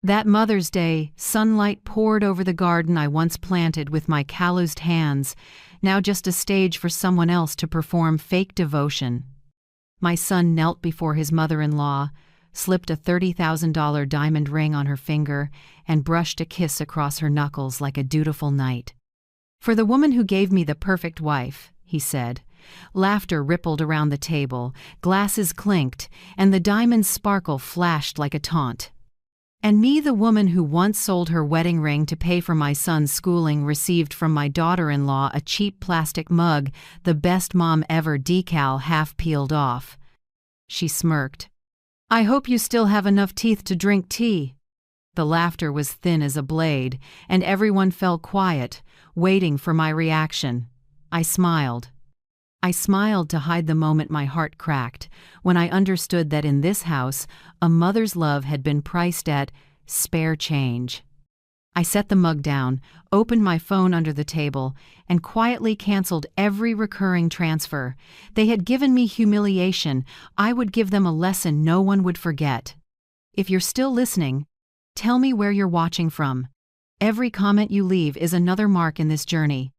That Mother's Day, sunlight poured over the garden I once planted with my calloused hands, now just a stage for someone else to perform fake devotion. My son knelt before his mother-in-law, slipped a $30,000 diamond ring on her finger, and brushed a kiss across her knuckles like a dutiful knight. "For the woman who gave me the perfect wife," he said. Laughter rippled around the table, glasses clinked, and the diamond sparkle flashed like a taunt. "And me, the woman who once sold her wedding ring to pay for my son's schooling, received from my daughter-in-law a cheap plastic mug, the best mom ever decal half peeled off." She smirked. "I hope you still have enough teeth to drink tea." The laughter was thin as a blade, and everyone fell quiet, waiting for my reaction. I smiled. I smiled to hide the moment my heart cracked, when I understood that in this house, a mother's love had been priced at spare change. I set the mug down, opened my phone under the table, and quietly canceled every recurring transfer. They had given me humiliation. I would give them a lesson no one would forget. If you're still listening, tell me where you're watching from. Every comment you leave is another mark in this journey.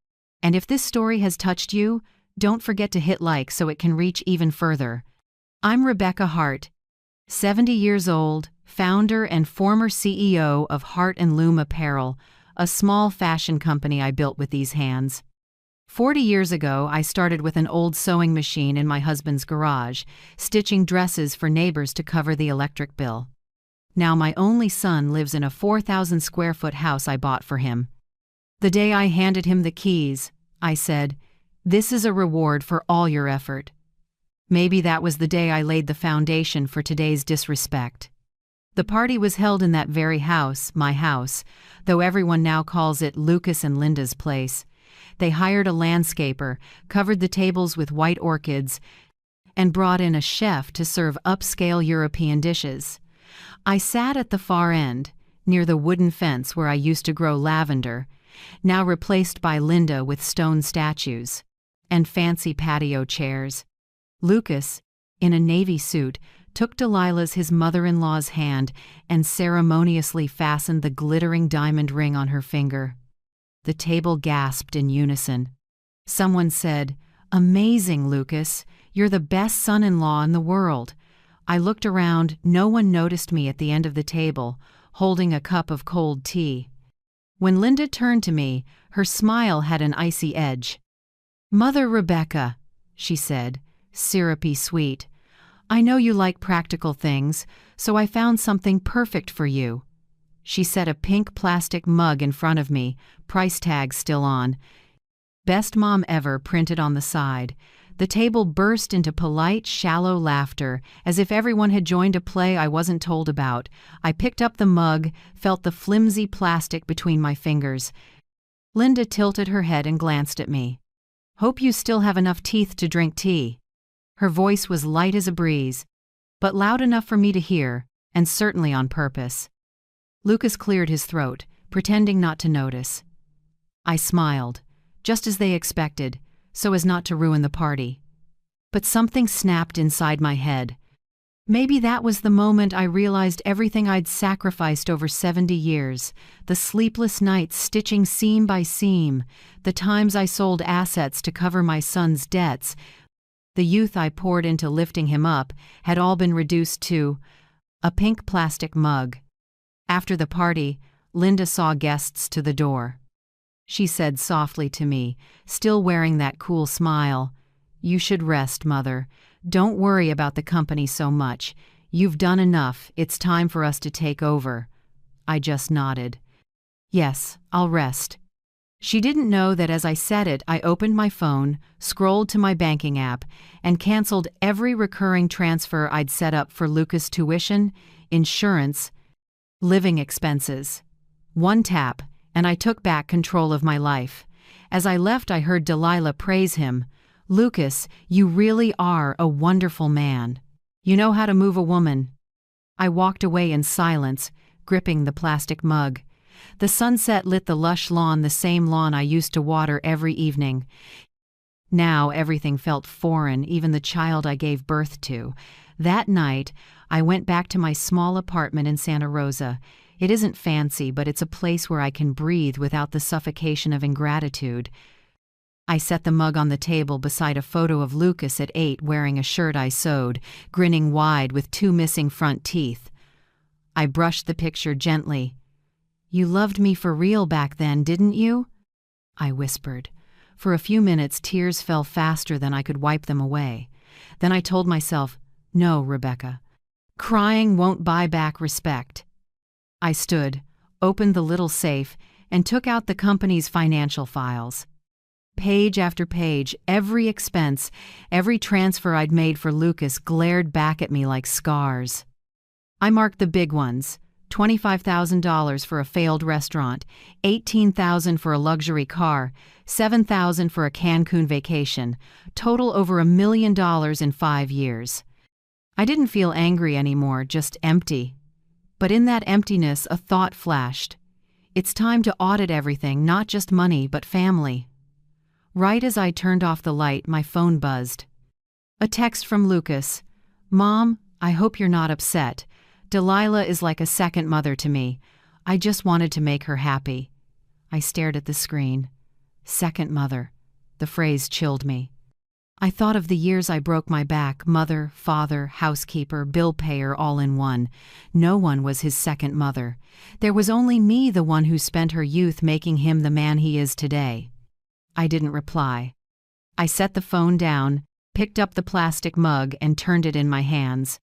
And if this story has touched you, don't forget to hit like so it can reach even further. I'm Rebecca Hart, 70 years old, founder and former CEO of Hart & Loom Apparel, a small fashion company I built with these hands. 40 years ago, I started with an old sewing machine in my husband's garage, stitching dresses for neighbors to cover the electric bill. Now my only son lives in a 4,000 square foot house I bought for him. The day I handed him the keys, I said, "This is a reward for all your effort." Maybe that was the day I laid the foundation for today's disrespect. The party was held in that very house, my house, though everyone now calls it Lucas and Linda's place. They hired a landscaper, covered the tables with white orchids, and brought in a chef to serve upscale European dishes. I sat at the far end, near the wooden fence where I used to grow lavender, now replaced by Linda with stone statues and fancy patio chairs. Lucas, in a navy suit, took Delilah's, his mother-in-law's, hand and ceremoniously fastened the glittering diamond ring on her finger. The table gasped in unison. Someone said, "Amazing, Lucas. You're the best son-in-law in the world." I looked around. No one noticed me at the end of the table, holding a cup of cold tea. When Linda turned to me, her smile had an icy edge. "Mother Rebecca," she said, syrupy sweet, "I know you like practical things, so I found something perfect for you." She set a pink plastic mug in front of me, price tag still on. "Best mom ever" printed on the side. The table burst into polite, shallow laughter, as if everyone had joined a play I wasn't told about. I picked up the mug, felt the flimsy plastic between my fingers. Linda tilted her head and glanced at me. "Hope you still have enough teeth to drink tea." Her voice was light as a breeze, but loud enough for me to hear, and certainly on purpose. Lucas cleared his throat, pretending not to notice. I smiled, just as they expected, so as not to ruin the party. But something snapped inside my head. Maybe that was the moment I realized everything I'd sacrificed over 70 years, the sleepless nights stitching seam by seam, the times I sold assets to cover my son's debts, the youth I poured into lifting him up, had all been reduced to a pink plastic mug. After the party, Linda saw guests to the door. She said softly to me, still wearing that cool smile, "You should rest, Mother. Don't worry about the company so much. You've done enough. It's time for us to take over." I just nodded. "Yes, I'll rest." She didn't know that as I said it, I opened my phone, scrolled to my banking app, and canceled every recurring transfer I'd set up for Lucas' tuition, insurance, living expenses. One tap, and I took back control of my life. As I left, I heard Delilah praise him. "Lucas, you really are a wonderful man. You know how to move a woman." I walked away in silence, gripping the plastic mug. The sunset lit the lush lawn, the same lawn I used to water every evening. Now everything felt foreign, even the child I gave birth to. That night, I went back to my small apartment in Santa Rosa. It isn't fancy, but it's a place where I can breathe without the suffocation of ingratitude. I set the mug on the table beside a photo of Lucas at 8 wearing a shirt I sewed, grinning wide with 2 missing front teeth. I brushed the picture gently. "You loved me for real back then, didn't you?" I whispered. For a few minutes, tears fell faster than I could wipe them away. Then I told myself, "No, Rebecca. Crying won't buy back respect." I stood, opened the little safe, and took out the company's financial files. Page after page, every expense, every transfer I'd made for Lucas glared back at me like scars. I marked the big ones: $25,000 for a failed restaurant, $18,000 for a luxury car, $7,000 for a Cancun vacation, total over $1 million in 5 years. I didn't feel angry anymore, just empty. But in that emptiness, a thought flashed. It's time to audit everything, not just money, but family. Right as I turned off the light, my phone buzzed. A text from Lucas. "Mom, I hope you're not upset. Delilah is like a second mother to me. I just wanted to make her happy." I stared at the screen. Second mother. The phrase chilled me. I thought of the years I broke my back, mother, father, housekeeper, bill payer, all in one. No one was his second mother. There was only me, the one who spent her youth making him the man he is today. I didn't reply. I set the phone down, picked up the plastic mug, and turned it in my hands.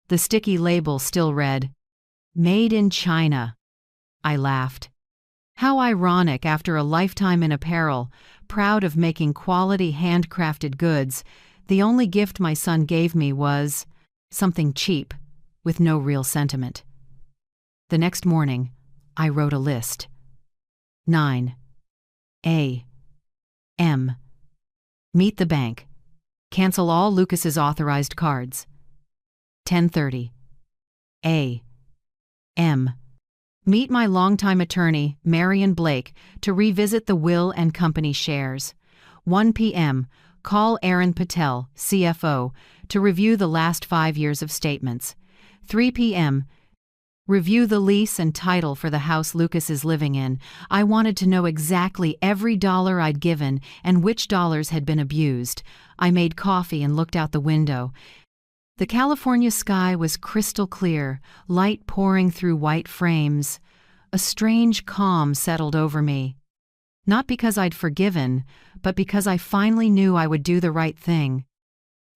The sticky label still read, "Made in China." I laughed. How ironic, after a lifetime in apparel, proud of making quality handcrafted goods, the only gift my son gave me was something cheap, with no real sentiment. The next morning, I wrote a list. 9 A.M. Meet the bank. Cancel all Lucas's authorized cards. 10:30 A.M. Meet my longtime attorney, Marion Blake, to revisit the will and company shares. 1 p.m. Call Aaron Patel, CFO, to review the last 5 years of statements. 3 p.m. Review the lease and title for the house Lucas is living in. I wanted to know exactly every dollar I'd given and which dollars had been abused. I made coffee and looked out the window. The California sky was crystal clear, light pouring through white frames. A strange calm settled over me. Not because I'd forgiven, but because I finally knew I would do the right thing.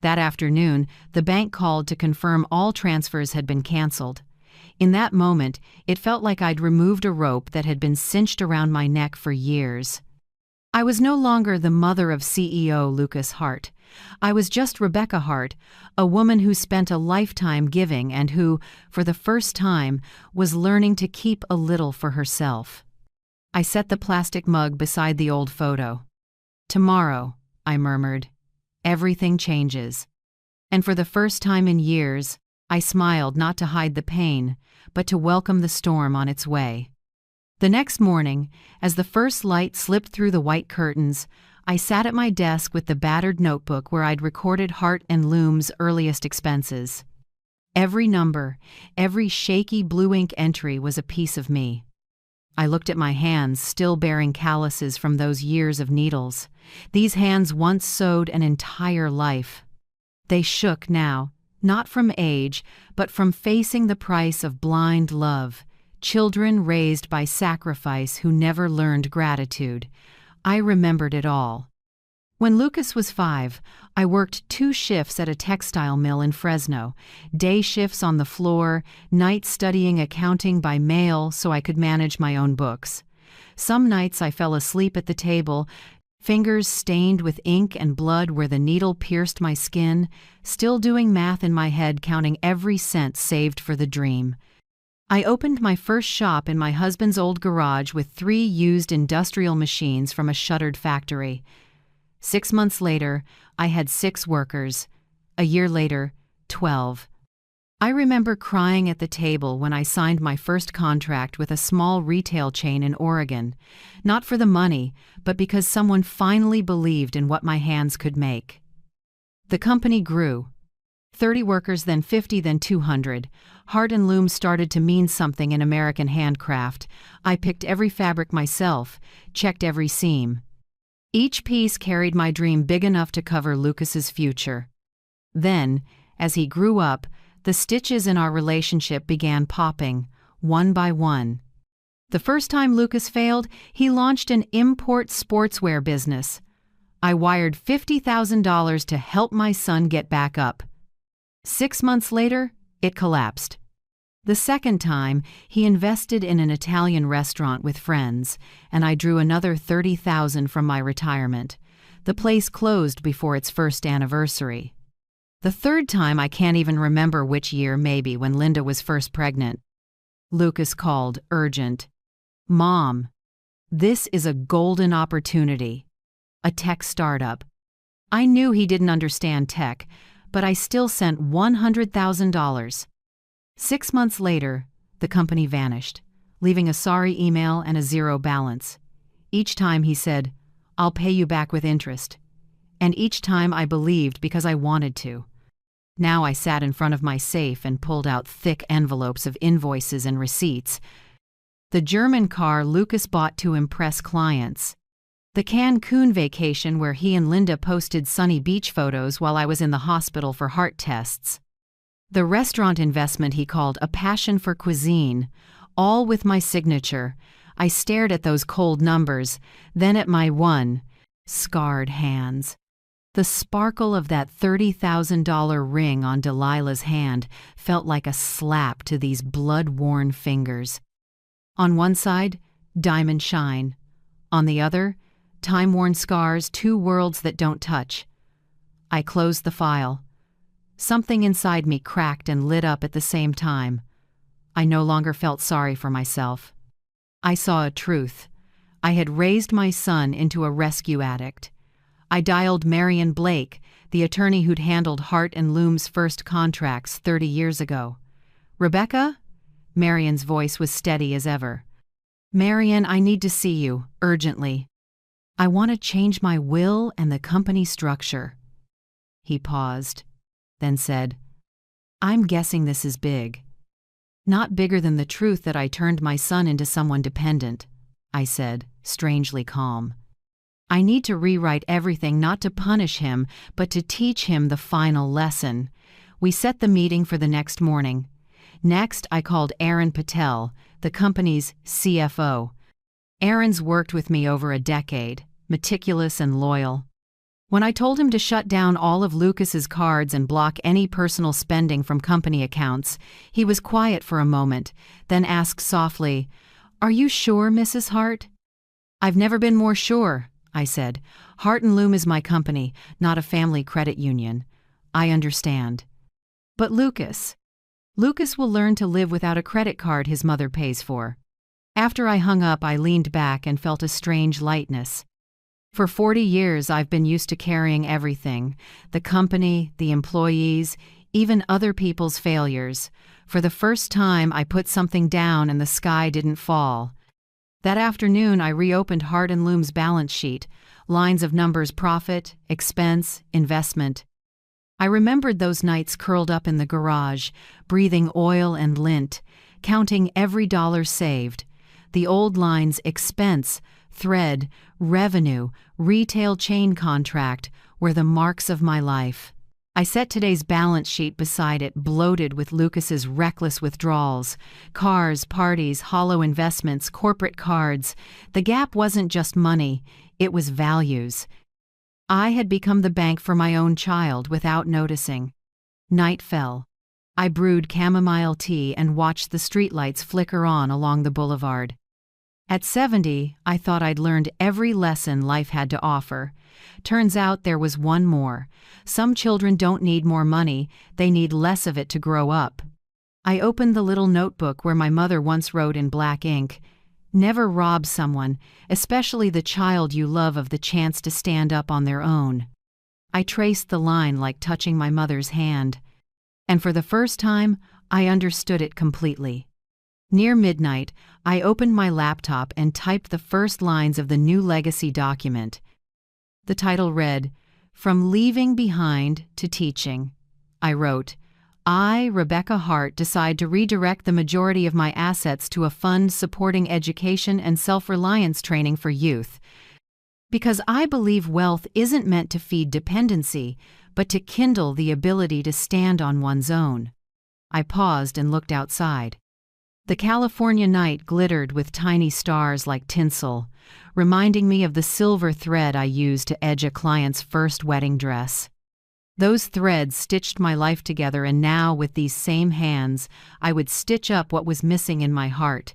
That afternoon, the bank called to confirm all transfers had been canceled. In that moment, it felt like I'd removed a rope that had been cinched around my neck for years. I was no longer the mother of CEO Lucas Hart. I was just Rebecca Hart, a woman who spent a lifetime giving and who, for the first time, was learning to keep a little for herself. I set the plastic mug beside the old photo. "Tomorrow," I murmured, "everything changes." And for the first time in years, I smiled, not to hide the pain, but to welcome the storm on its way. The next morning, as the first light slipped through the white curtains, I sat at my desk with the battered notebook where I'd recorded Hart and Loom's earliest expenses. Every number, every shaky blue ink entry was a piece of me. I looked at my hands, still bearing calluses from those years of needles. These hands once sewed an entire life. They shook now, not from age, but from facing the price of blind love. Children raised by sacrifice who never learned gratitude. I remembered it all. When Lucas was 5, I worked 2 shifts at a textile mill in Fresno, day shifts on the floor, nights studying accounting by mail so I could manage my own books. Some nights I fell asleep at the table, fingers stained with ink and blood where the needle pierced my skin, still doing math in my head, counting every cent saved for the dream. I opened my first shop in my husband's old garage with 3 used industrial machines from a shuttered factory. 6 months later, I had 6 workers. A year later, 12. I remember crying at the table when I signed my first contract with a small retail chain in Oregon, not for the money, but because someone finally believed in what my hands could make. The company grew. 30 workers, then 50, then 200. Heart and loom started to mean something in American handcraft. I picked every fabric myself, checked every seam. Each piece carried my dream big enough to cover Lucas's future. Then, as he grew up, the stitches in our relationship began popping, one by one. The first time Lucas failed, he launched an import sportswear business. I wired $50,000 to help my son get back up. 6 months later, it collapsed. The second time, he invested in an Italian restaurant with friends, and I drew another $30,000 from my retirement. The place closed before its first anniversary. The third time, I can't even remember which year, maybe when Linda was first pregnant. Lucas called, urgent. "Mom, this is a golden opportunity. A tech startup." I knew he didn't understand tech, but I still sent $100,000. 6 months later, the company vanished, leaving a sorry email and a zero balance. Each time he said, "I'll pay you back with interest." And each time I believed because I wanted to. Now I sat in front of my safe and pulled out thick envelopes of invoices and receipts. The German car Lucas bought to impress clients. The Cancun vacation where he and Linda posted sunny beach photos while I was in the hospital for heart tests. The restaurant investment he called a passion for cuisine, all with my signature. I stared at those cold numbers, then at my scarred hands. The sparkle of that $30,000 ring on Delilah's hand felt like a slap to these blood-worn fingers. On one side, diamond shine. On the other, time-worn scars, two worlds that don't touch. I closed the file. Something inside me cracked and lit up at the same time. I no longer felt sorry for myself. I saw a truth. I had raised my son into a rescue addict. I dialed Marion Blake, the attorney who'd handled Hart and Loom's first contracts 30 years ago. "Rebecca?" Marion's voice was steady as ever. "Marion, I need to see you, urgently. I want to change my will and the company structure." He paused, then said, "I'm guessing this is big." "Not bigger than the truth that I turned my son into someone dependent," I said, strangely calm. "I need to rewrite everything, not to punish him, but to teach him the final lesson." We set the meeting for the next morning. Next, I called Aaron Patel, the company's CFO. Aaron's worked with me over a decade, meticulous and loyal. When I told him to shut down all of Lucas's cards and block any personal spending from company accounts, he was quiet for a moment, then asked softly, "Are you sure, Mrs. Hart?" "I've never been more sure," I said. "Hart and Loom is my company, not a family credit union. I understand." "But Lucas will learn to live without a credit card his mother pays for." After I hung up, I leaned back and felt a strange lightness. For 40 years, I've been used to carrying everything: the company, the employees, even other people's failures. For the first time, I put something down and the sky didn't fall. That afternoon, I reopened Hart and Loom's balance sheet, lines of numbers: profit, expense, investment. I remembered those nights curled up in the garage, breathing oil and lint, counting every dollar saved. The old lines: expense, thread, revenue, retail chain contract, were the marks of my life. I set today's balance sheet beside it, bloated with Lucas's reckless withdrawals: cars, parties, hollow investments, corporate cards. The gap wasn't just money, it was values. I had become the bank for my own child without noticing. Night fell. I brewed chamomile tea and watched the streetlights flicker on along the boulevard. At 70, I thought I'd learned every lesson life had to offer. Turns out there was one more. Some children don't need more money, they need less of it to grow up. I opened the little notebook where my mother once wrote in black ink, "Never rob someone, especially the child you love, of the chance to stand up on their own." I traced the line like touching my mother's hand. And for the first time, I understood it completely. Near midnight, I opened my laptop and typed the first lines of the new legacy document. The title read, "From Leaving Behind to Teaching." I wrote. I, Rebecca Hart, decide to redirect the majority of my assets to a fund supporting education and self-reliance training for youth. Because I believe wealth isn't meant to feed dependency, but to kindle the ability to stand on one's own. I paused and looked outside. The California night glittered with tiny stars like tinsel, reminding me of the silver thread I used to edge a client's first wedding dress. Those threads stitched my life together, and now, with these same hands, I would stitch up what was missing in my heart.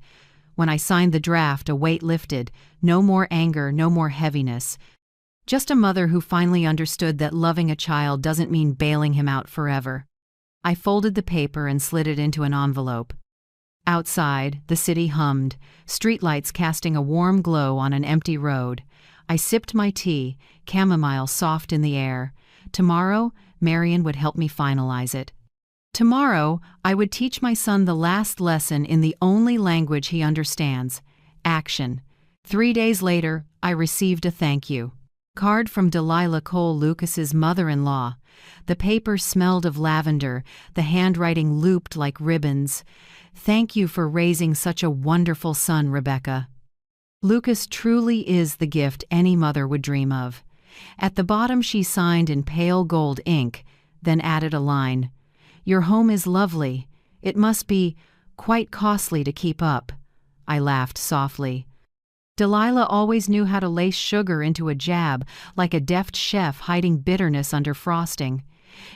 When I signed the draft, a weight lifted. No more anger, no more heaviness. Just a mother who finally understood that loving a child doesn't mean bailing him out forever. I folded the paper and slid it into an envelope. Outside, the city hummed, streetlights casting a warm glow on an empty road. I sipped my tea, chamomile soft in the air. Tomorrow, Marion would help me finalize it. Tomorrow, I would teach my son the last lesson in the only language he understands: action. 3 days later, I received a thank you card from Delilah Cole Lucas's mother-in-law. The paper smelled of lavender, the handwriting looped like ribbons. Thank you for raising such a wonderful son, Rebecca. Lucas truly is the gift any mother would dream of. At the bottom she signed in pale gold ink, then added a line. Your home is lovely. It must be quite costly to keep up. I laughed softly. Delilah always knew how to lace sugar into a jab, like a deft chef hiding bitterness under frosting.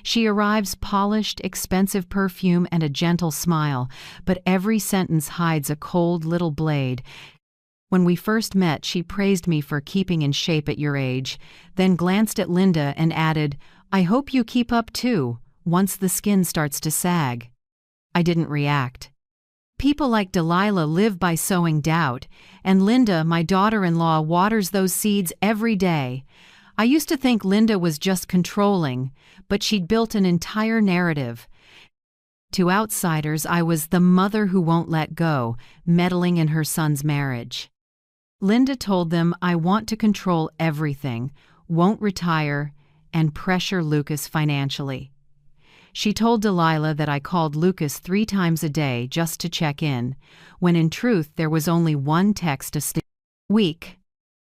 She arrives polished, expensive perfume and a gentle smile, but every sentence hides a cold little blade. When we first met, she praised me for keeping in shape at your age, then glanced at Linda and added, I hope you keep up too, once the skin starts to sag. I didn't react. People like Delilah live by sowing doubt, and Linda, my daughter-in-law, waters those seeds every day. I used to think Linda was just controlling, but she'd built an entire narrative. To outsiders, I was the mother who won't let go, meddling in her son's marriage. Linda told them I want to control everything, won't retire, and pressure Lucas financially. She told Delilah that I called Lucas 3 times a day just to check in, when in truth there was only one text a week.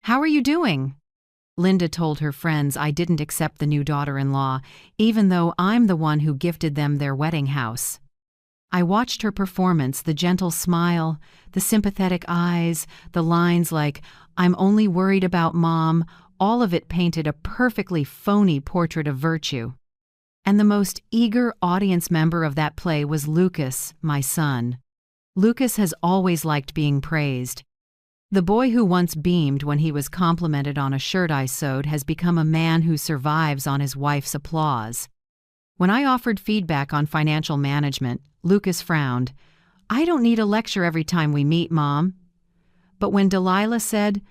How are you doing? Linda told her friends I didn't accept the new daughter-in-law, even though I'm the one who gifted them their wedding house. I watched her performance, the gentle smile, the sympathetic eyes, the lines like, I'm only worried about Mom, all of it painted a perfectly phony portrait of virtue. And the most eager audience member of that play was Lucas, my son. Lucas has always liked being praised. The boy who once beamed when he was complimented on a shirt I sewed has become a man who survives on his wife's applause. When I offered feedback on financial management, Lucas frowned. I don't need a lecture every time we meet, Mom. But when Delilah said,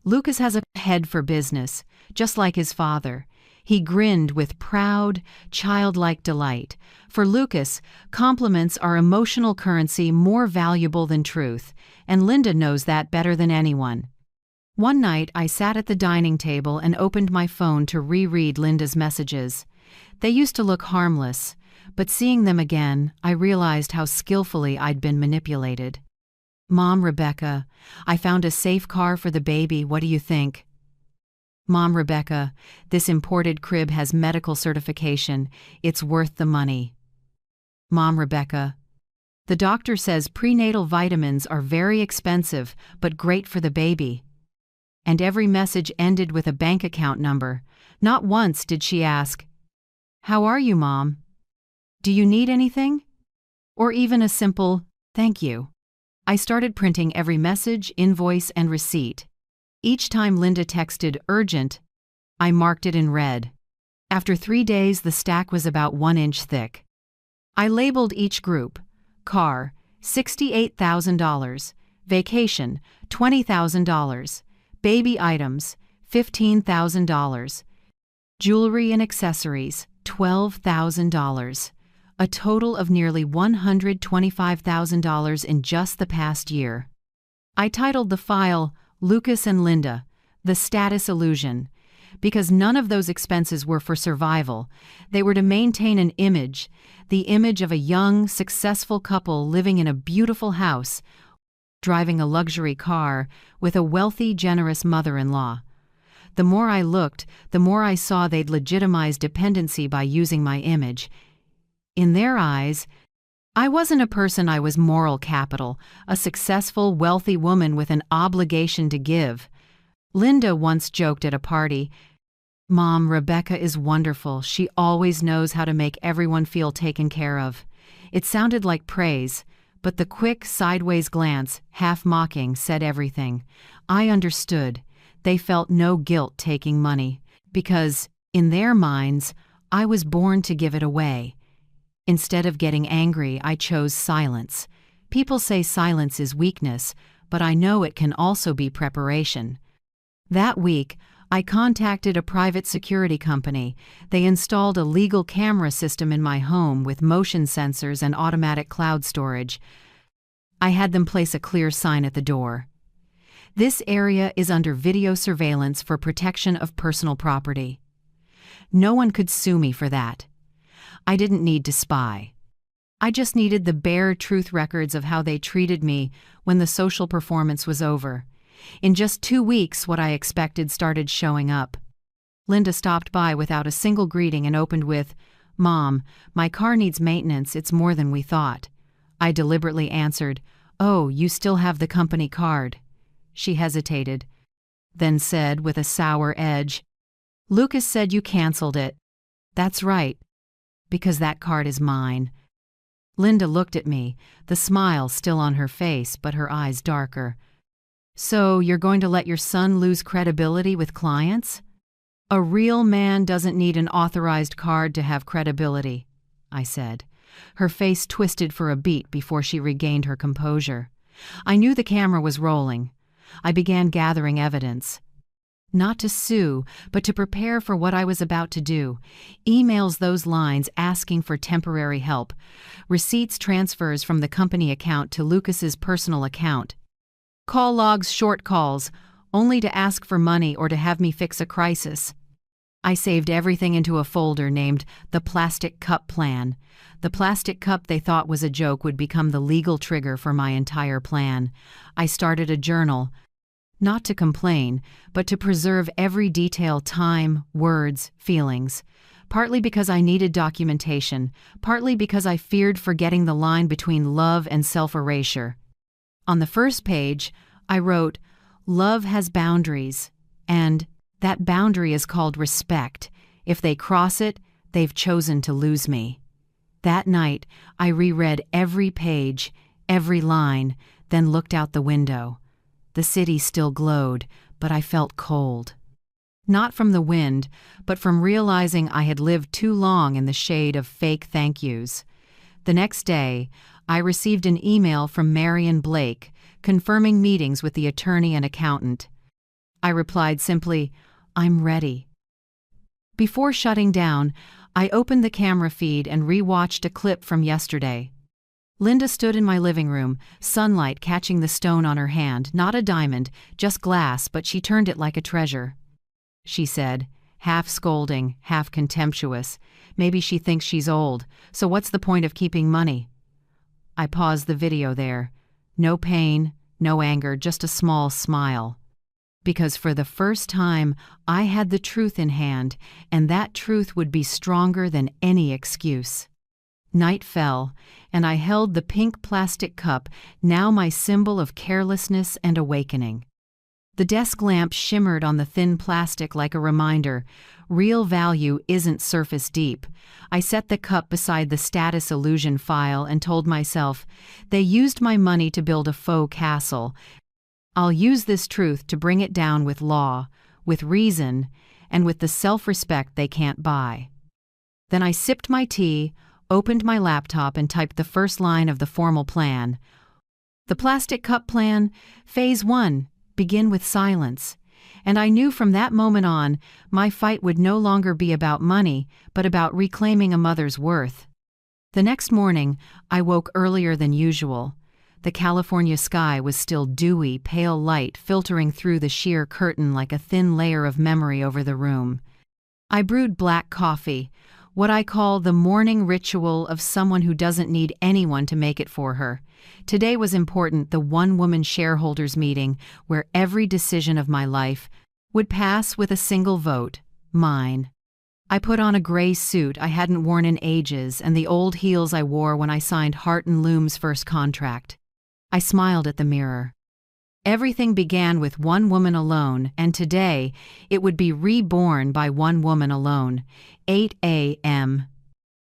Lucas has a head for business, just like his father, he grinned with proud, childlike delight. For Lucas, compliments are emotional currency more valuable than truth, and Linda knows that better than anyone. One night, I sat at the dining table and opened my phone to reread Linda's messages. They used to look harmless, but seeing them again, I realized how skillfully I'd been manipulated. Mom, Rebecca, I found a safe car for the baby. What do you think? Mom, Rebecca, this imported crib has medical certification. It's worth the money. Mom, Rebecca, the doctor says prenatal vitamins are very expensive, but great for the baby. And every message ended with a bank account number. Not once did she ask, How are you, Mom? Do you need anything? Or even a simple, thank you. I started printing every message, invoice, and receipt. Each time Linda texted urgent, I marked it in red. After 3 days, the stack was about 1 inch thick. I labeled each group: car, $68,000, vacation, $20,000, baby items, $15,000, jewelry and accessories, $12,000. A total of nearly $125,000 in just the past year. I titled the file, Lucas and Linda, The Status Illusion, because none of those expenses were for survival. They were to maintain an image, the image of a young, successful couple living in a beautiful house, driving a luxury car, with a wealthy, generous mother-in-law. The more I looked, the more I saw they'd legitimize dependency by using my image. In their eyes, I wasn't a person. I was moral capital, a successful, wealthy woman with an obligation to give. Linda once joked at a party, "Mom, Rebecca is wonderful. She always knows how to make everyone feel taken care of." It sounded like praise, but the quick, sideways glance, half mocking, said everything. I understood. They felt no guilt taking money, because, in their minds, I was born to give it away. Instead of getting angry, I chose silence. People say silence is weakness, but I know it can also be preparation. That week, I contacted a private security company. They installed a legal camera system in my home with motion sensors and automatic cloud storage. I had them place a clear sign at the door. "This area is under video surveillance for protection of personal property." No one could sue me for that. I didn't need to spy. I just needed the bare truth records of how they treated me when the social performance was over. In just 2 weeks, what I expected started showing up. Linda stopped by without a single greeting and opened with, "Mom, my car needs maintenance. It's more than we thought." I deliberately answered, "Oh, you still have the company card." She hesitated, then said with a sour edge, "Lucas said you canceled it." "That's right, because that card is mine." Linda looked at me, the smile still on her face but her eyes darker. "So you're going to let your son lose credibility with clients?" "A real man doesn't need an authorized card to have credibility," I said. Her face twisted for a beat before she regained her composure. I knew the camera was rolling. I began gathering evidence. Not to sue, but to prepare for what I was about to do. Emails those lines asking for temporary help. Receipts transfers from the company account to Lucas's personal account. Call logs, short calls, only to ask for money or to have me fix a crisis. I saved everything into a folder named the Plastic Cup Plan. The plastic cup they thought was a joke would become the legal trigger for my entire plan. I started a journal. Not to complain, but to preserve every detail, time, words, feelings. Partly because I needed documentation, partly because I feared forgetting the line between love and self-erasure. On the first page, I wrote, "Love has boundaries," and that boundary is called respect. If they cross it, they've chosen to lose me. That night, I reread every page, every line, then looked out the window. The city still glowed, but I felt cold. Not from the wind, but from realizing I had lived too long in the shade of fake thank yous. The next day, I received an email from Marion Blake confirming meetings with the attorney and accountant. I replied simply, "I'm ready." Before shutting down, I opened the camera feed and re-watched a clip from yesterday. Linda stood in my living room, sunlight catching the stone on her hand, not a diamond, just glass, but she turned it like a treasure. She said, half scolding, half contemptuous, "Maybe she thinks she's old, so what's the point of keeping money?" I paused the video there. No pain, no anger, just a small smile. Because for the first time, I had the truth in hand, and that truth would be stronger than any excuse. Night fell, and I held the pink plastic cup, now my symbol of carelessness and awakening. The desk lamp shimmered on the thin plastic like a reminder. Real value isn't surface deep. I set the cup beside the status illusion file and told myself, they used my money to build a faux castle. I'll use this truth to bring it down with law, with reason, and with the self-respect they can't buy. Then I sipped my tea, opened my laptop and typed the first line of the formal plan. The Plastic Cup Plan, Phase 1, begin with silence. And I knew from that moment on, my fight would no longer be about money, but about reclaiming a mother's worth. The next morning, I woke earlier than usual. The California sky was still dewy, pale light filtering through the sheer curtain like a thin layer of memory over the room. I brewed black coffee, what I call the morning ritual of someone who doesn't need anyone to make it for her. Today was important, the one-woman shareholders meeting where every decision of my life would pass with a single vote, mine. I put on a gray suit I hadn't worn in ages and the old heels I wore when I signed Hart and Loom's first contract. I smiled at the mirror. Everything began with one woman alone, and today it would be reborn by one woman alone. 8 a.m.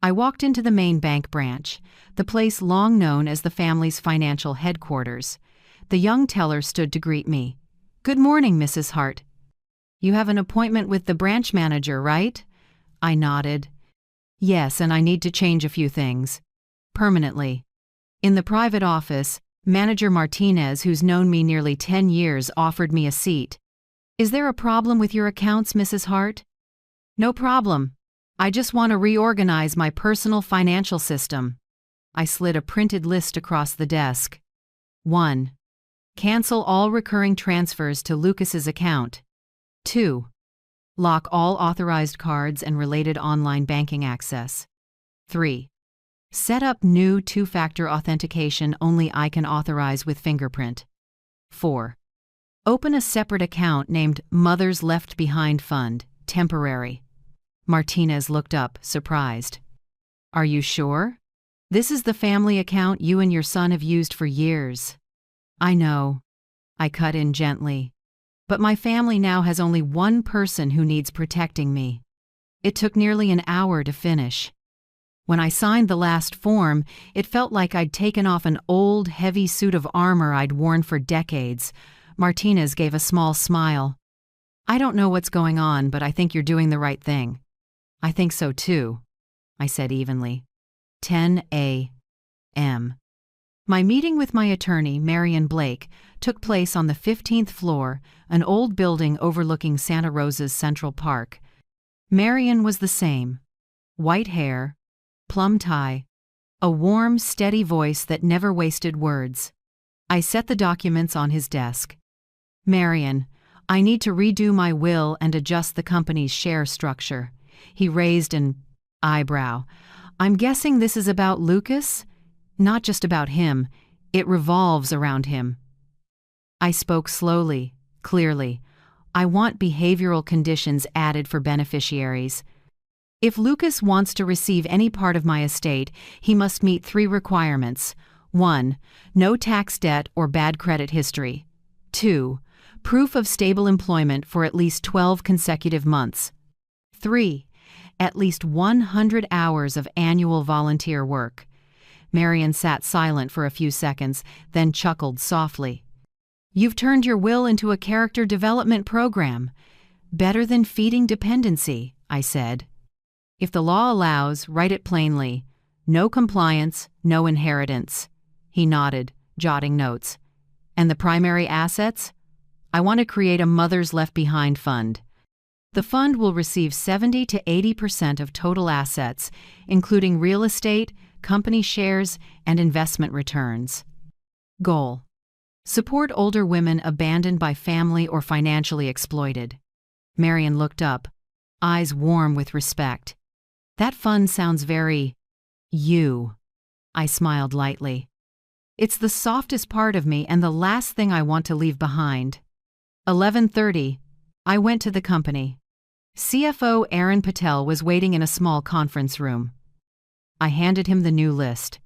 I walked into the main bank branch, the place long known as the family's financial headquarters. The young teller stood to greet me. "Good morning, Mrs. Hart. You have an appointment with the branch manager, right?" I nodded. "Yes, and I need to change a few things. Permanently." In the private office, Manager Martinez, who's known me nearly 10 years, offered me a seat. "Is there a problem with your accounts, Mrs. Hart?" "No problem. I just want to reorganize my personal financial system." I slid a printed list across the desk. 1. Cancel all recurring transfers to Lucas's account. 2. Lock all authorized cards and related online banking access. 3. Set up new two-factor authentication only I can authorize with fingerprint. 4. Open a separate account named Mothers Left Behind Fund, temporary. Martinez looked up, surprised. "Are you sure? This is the family account you and your son have used for years." "I know." I cut in gently. "But my family now has only one person who needs protecting me." It took nearly an hour to finish. When I signed the last form, it felt like I'd taken off an old, heavy suit of armor I'd worn for decades. Martinez gave a small smile. "I don't know what's going on, but I think you're doing the right thing." "I think so too," I said evenly. 10 a.m. My meeting with my attorney, Marion Blake, took place on the 15th floor, an old building overlooking Santa Rosa's Central Park. Marion was the same. White hair, plum tie, a warm, steady voice that never wasted words. I set the documents on his desk. "Marion, I need to redo my will and adjust the company's share structure." He raised an eyebrow. "I'm guessing this is about Lucas?" "Not just about him. It revolves around him." I spoke slowly, clearly. "I want behavioral conditions added for beneficiaries. If Lucas wants to receive any part of my estate, he must meet 3 requirements. 1. No tax debt or bad credit history. 2. Proof of stable employment for at least 12 consecutive months. 3. At least 100 hours of annual volunteer work." Marion sat silent for a few seconds, then chuckled softly. "You've turned your will into a character development program. Better than feeding dependency," I said. "If the law allows, write it plainly. No compliance, no inheritance." He nodded, jotting notes. "And the primary assets? I want to create a Mothers Left Behind fund. The fund will receive 70 to 80% of total assets, including real estate, company shares, and investment returns. Goal: support older women abandoned by family or financially exploited." Marion looked up, eyes warm with respect. "That fund sounds very you." I smiled lightly. "It's the softest part of me and the last thing I want to leave behind." 11:30. I went to the company. CFO Aaron Patel was waiting in a small conference room. I handed him the new list.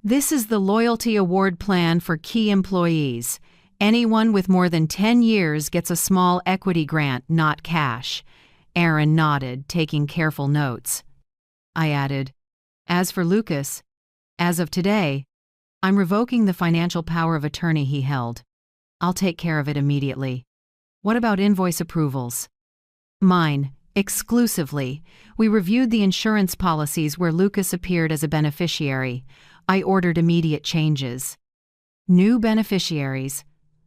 "This is the loyalty award plan for key employees. Anyone with more than 10 years gets a small equity grant, not cash." Aaron nodded, taking careful notes. I added, "As for Lucas, as of today, I'm revoking the financial power of attorney he held. I'll take care of it immediately." "What about invoice approvals?" "Mine, exclusively. We reviewed the insurance policies where Lucas appeared as a beneficiary. I ordered immediate changes. New beneficiaries: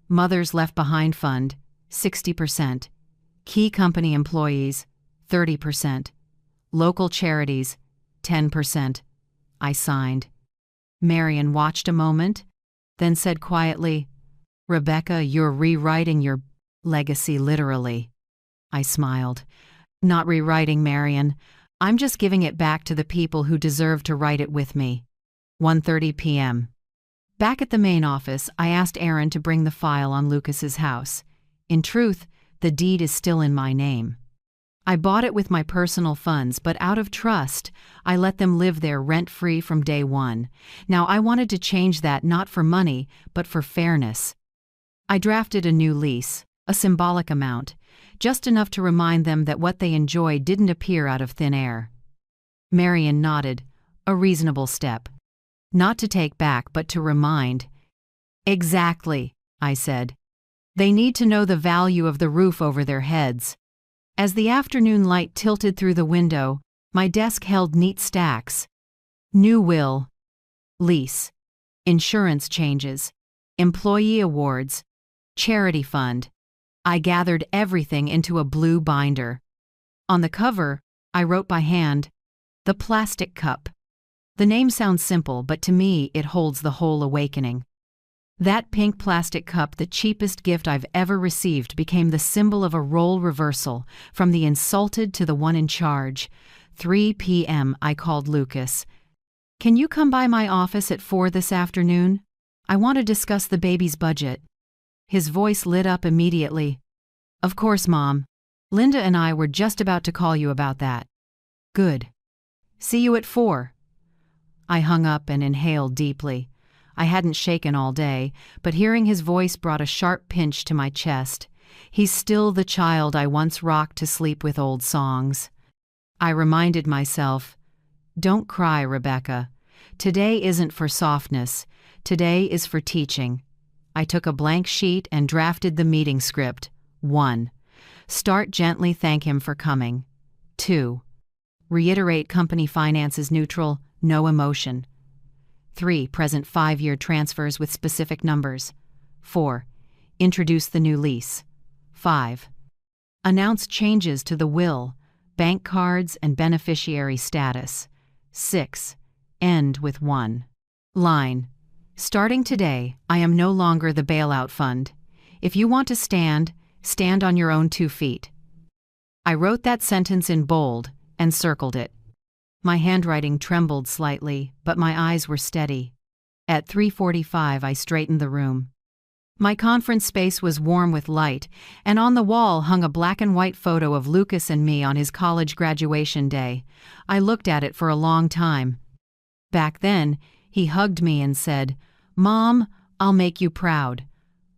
Mothers Left Behind Fund, 60%. Key company employees, 30%. Local charities, 10%. I signed. Marion watched a moment, then said quietly, "Rebecca, you're rewriting your legacy literally." I smiled. "Not rewriting, Marion. I'm just giving it back to the people who deserve to write it with me." 1:30 p.m. Back at the main office, I asked Aaron to bring the file on Lucas's house. In truth, the deed is still in my name. I bought it with my personal funds, but out of trust, I let them live there rent-free from day one. Now I wanted to change that not for money, but for fairness. I drafted a new lease, a symbolic amount, just enough to remind them that what they enjoyed didn't appear out of thin air. Marion nodded, a reasonable step. Not to take back, but to remind. "Exactly," I said. "They need to know the value of the roof over their heads." As the afternoon light tilted through the window, my desk held neat stacks. New will, lease, insurance changes, employee awards, charity fund. I gathered everything into a blue binder. On the cover, I wrote by hand, "The Plastic Cup." The name sounds simple, but to me it holds the whole awakening. That pink plastic cup, the cheapest gift I've ever received, became the symbol of a role reversal, from the insulted to the one in charge. 3 p.m. I called Lucas. "Can you come by my office at 4 this afternoon? I want to discuss the baby's budget." His voice lit up immediately. "Of course, Mom. Linda and I were just about to call you about that." "Good. See you at 4. I hung up and inhaled deeply. I hadn't shaken all day, but hearing his voice brought a sharp pinch to my chest. He's still the child I once rocked to sleep with old songs. I reminded myself, "Don't cry, Rebecca. Today isn't for softness. Today is for teaching." I took a blank sheet and drafted the meeting script. 1. Start gently, thank him for coming. 2. Reiterate company finances neutral, no emotion. 3. Present 5-year transfers with specific numbers. 4. Introduce the new lease. 5. Announce changes to the will, bank cards, and beneficiary status. 6. End with 1 line. Starting today, I am no longer the bailout fund. If you want to stand, stand on your own 2 feet. I wrote that sentence in bold and circled it. My handwriting trembled slightly, but my eyes were steady. At 3:45, I straightened the room. My conference space was warm with light, and on the wall hung a black and white photo of Lucas and me on his college graduation day. I looked at it for a long time. Back then, he hugged me and said, "Mom, I'll make you proud."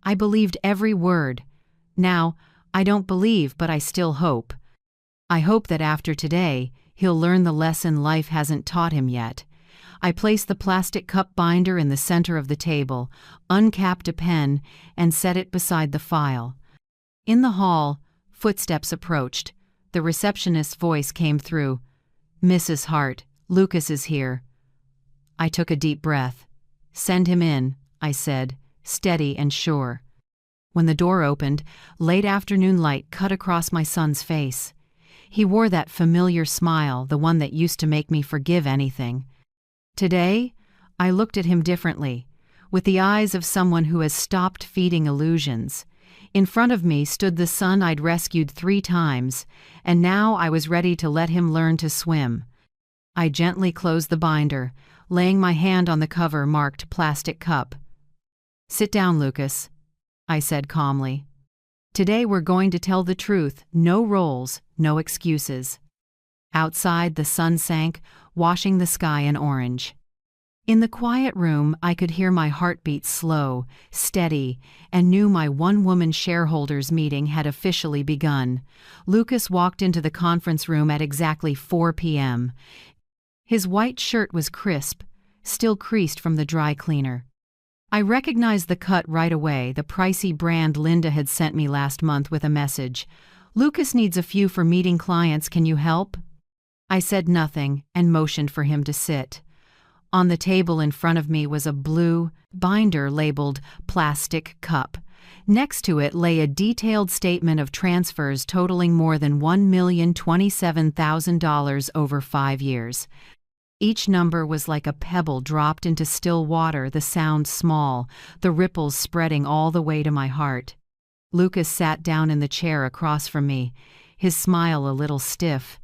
I believed every word. Now, I don't believe, but I still hope. I hope that after today, he'll learn the lesson life hasn't taught him yet. I placed the plastic cup binder in the center of the table, uncapped a pen, and set it beside the file. In the hall, footsteps approached. The receptionist's voice came through. "Mrs. Hart, Lucas is here." I took a deep breath. "Send him in," I said, steady and sure. When the door opened, late afternoon light cut across my son's face. He wore that familiar smile, the one that used to make me forgive anything. Today, I looked at him differently, with the eyes of someone who has stopped feeding illusions. In front of me stood the son I'd rescued 3 times, and now I was ready to let him learn to swim. I gently closed the binder, laying my hand on the cover marked "Plastic Cup." "Sit down, Lucas," I said calmly. "Today we're going to tell the truth, no roles, no excuses." Outside, the sun sank, washing the sky in orange. In the quiet room, I could hear my heartbeat slow, steady, and knew my one-woman shareholders meeting had officially begun. Lucas walked into the conference room at exactly 4 p.m. His white shirt was crisp, still creased from the dry cleaner. I recognized the cut right away, the pricey brand Linda had sent me last month with a message. "Lucas needs a few for meeting clients, can you help?" I said nothing and motioned for him to sit. On the table in front of me was a blue binder labeled "Plastic Cup." Next to it lay a detailed statement of transfers totaling more than $1,027,000 over 5 years. Each number was like a pebble dropped into still water, the sound small, the ripples spreading all the way to my heart. Lucas sat down in the chair across from me, his smile a little stiff.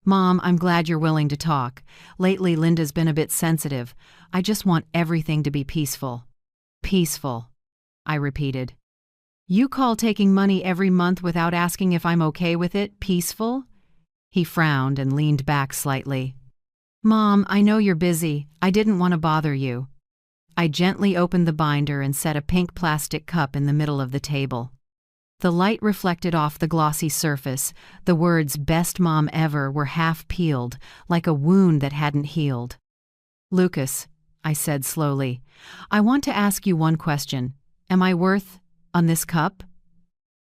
"Mom, I'm glad you're willing to talk. Lately, Linda's been a bit sensitive. I just want everything to be peaceful." "Peaceful," I repeated. "You call taking money every month without asking if I'm okay with it peaceful?" He frowned and leaned back slightly. "Mom, I know you're busy. I didn't want to bother you." I gently opened the binder and set a pink plastic cup in the middle of the table. The light reflected off the glossy surface. The words "Best Mom Ever" were half peeled, like a wound that hadn't healed. "Lucas," I said slowly, "I want to ask you one question. Am I worth on this cup?"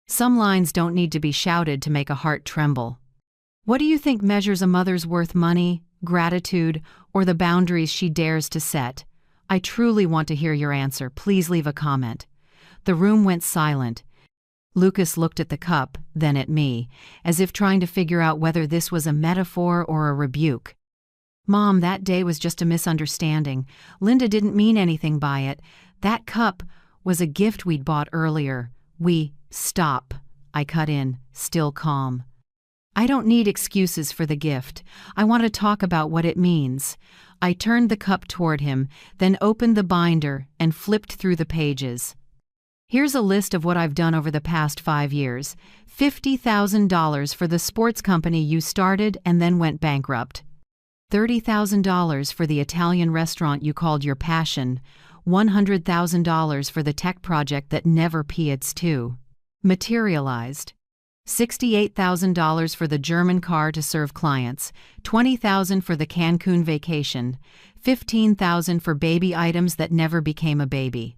Some lines don't need to be shouted to make a heart tremble. What do you think measures a mother's worth? Money, gratitude, or the boundaries she dares to set? I truly want to hear your answer. Please leave a comment. The room went silent. Lucas looked at the cup, then at me, as if trying to figure out whether this was a metaphor or a rebuke. "Mom, that day was just a misunderstanding. Linda didn't mean anything by it. That cup was a gift we'd bought earlier. Stop," I cut in, still calm. "I don't need excuses for the gift. I want to talk about what it means." I turned the cup toward him, then opened the binder and flipped through the pages. "Here's a list of what I've done over the past 5 years. $50,000 for the sports company you started and then went bankrupt. $30,000 for the Italian restaurant you called your passion. $100,000 for the tech project that never materialized. $68,000 for the German car to serve clients. $20,000 for the Cancun vacation. $15,000 for baby items that never became a baby.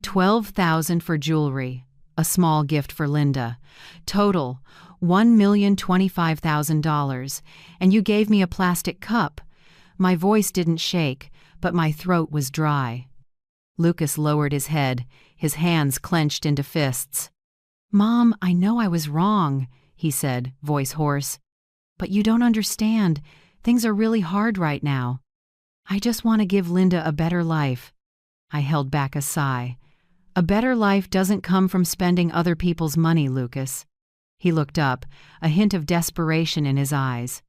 $12,000 for jewelry, a small gift for Linda. Total, $1,025,000, and you gave me a plastic cup." My voice didn't shake, but my throat was dry. Lucas lowered his head, his hands clenched into fists. "Mom, I know I was wrong," he said, voice hoarse. "But you don't understand. Things are really hard right now. I just want to give Linda a better life." I held back a sigh. "A better life doesn't come from spending other people's money, Lucas." He looked up, a hint of desperation in his eyes.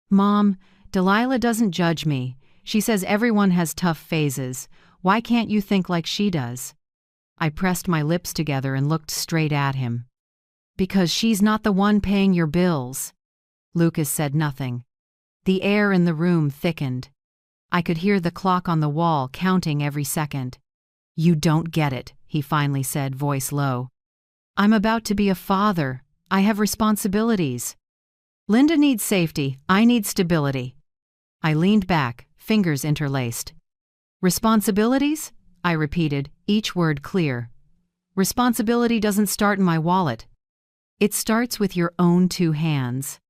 "Mom, Delilah doesn't judge me. She says everyone has tough phases. Why can't you think like she does?" I pressed my lips together and looked straight at him. "Because she's not the one paying your bills." Lucas said nothing. The air in the room thickened. I could hear the clock on the wall counting every second. "You don't get it," he finally said, voice low. "I'm about to be a father. I have responsibilities. Linda needs safety. I need stability." I leaned back, fingers interlaced. "Responsibilities?" I repeated, each word clear. "Responsibility doesn't start in my wallet. It starts with your own 2 hands."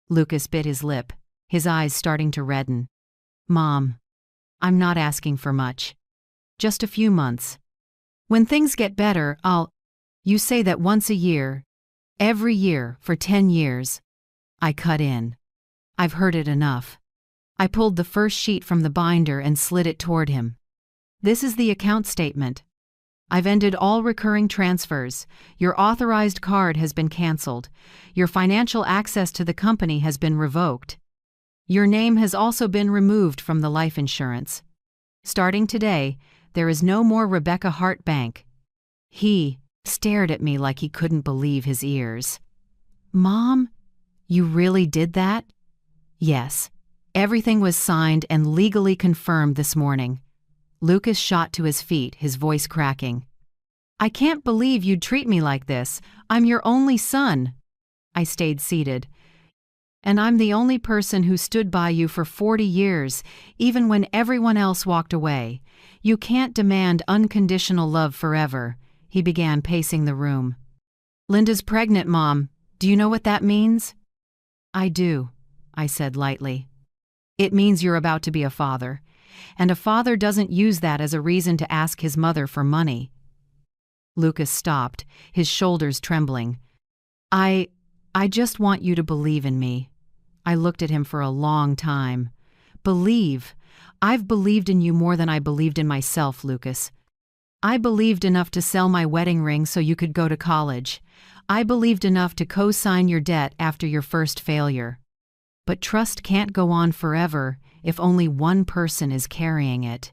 Lucas bit his lip, his eyes starting to redden. "Mom, I'm not asking for much. Just a few months. When things get better, You say that once a year, every year for 10 years. I cut in. "I've heard it enough." I pulled the first sheet from the binder and slid it toward him. "This is the account statement. I've ended all recurring transfers. Your authorized card has been canceled. Your financial access to the company has been revoked. Your name has also been removed from the life insurance. Starting today, there is no more Rebecca Hart Bank." He stared at me like he couldn't believe his ears. "Mom, you really did that?" "Yes. Everything was signed and legally confirmed this morning." Lucas shot to his feet, his voice cracking. "I can't believe you'd treat me like this. I'm your only son." I stayed seated. "And I'm the only person who stood by you for 40 years, even when everyone else walked away. You can't demand unconditional love forever." He began pacing the room. "Linda's pregnant, Mom. Do you know what that means?" "I do," I said lightly. "It means you're about to be a father. And a father doesn't use that as a reason to ask his mother for money." Lucas stopped, his shoulders trembling. I just want you to believe in me." I looked at him for a long time. Believe. I've believed in you more than I believed in myself, Lucas. I believed enough to sell my wedding ring so you could go to college. I believed enough to co-sign your debt after your first failure. But trust can't go on forever if only one person is carrying it.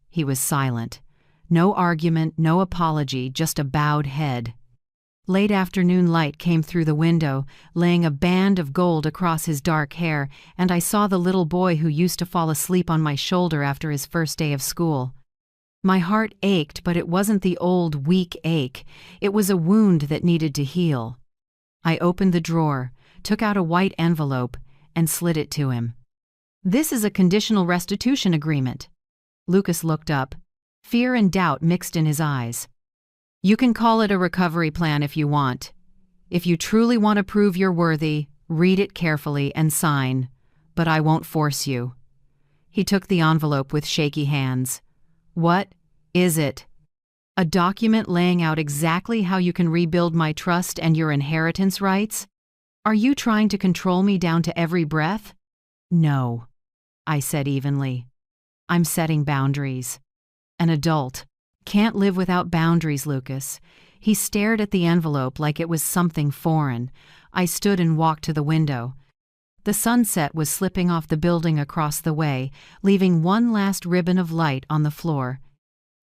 He was silent. No argument, no apology, just a bowed head. Late afternoon light came through the window, laying a band of gold across his dark hair, and I saw the little boy who used to fall asleep on my shoulder after his first day of school. My heart ached, but it wasn't the old, weak ache. It was a wound that needed to heal. I opened the drawer, took out a white envelope, and slid it to him. "This is a conditional restitution agreement." Lucas looked up, fear and doubt mixed in his eyes. "You can call it a recovery plan if you want. If you truly want to prove you're worthy, read it carefully and sign, but I won't force you." He took the envelope with shaky hands. "What is it?" "A document laying out exactly how you can rebuild my trust and your inheritance rights? Are you trying to control me down to every breath?" "No," I said evenly. "I'm setting boundaries. An adult can't live without boundaries, Lucas." He stared at the envelope like it was something foreign. I stood and walked to the window. The sunset was slipping off the building across the way, leaving one last ribbon of light on the floor.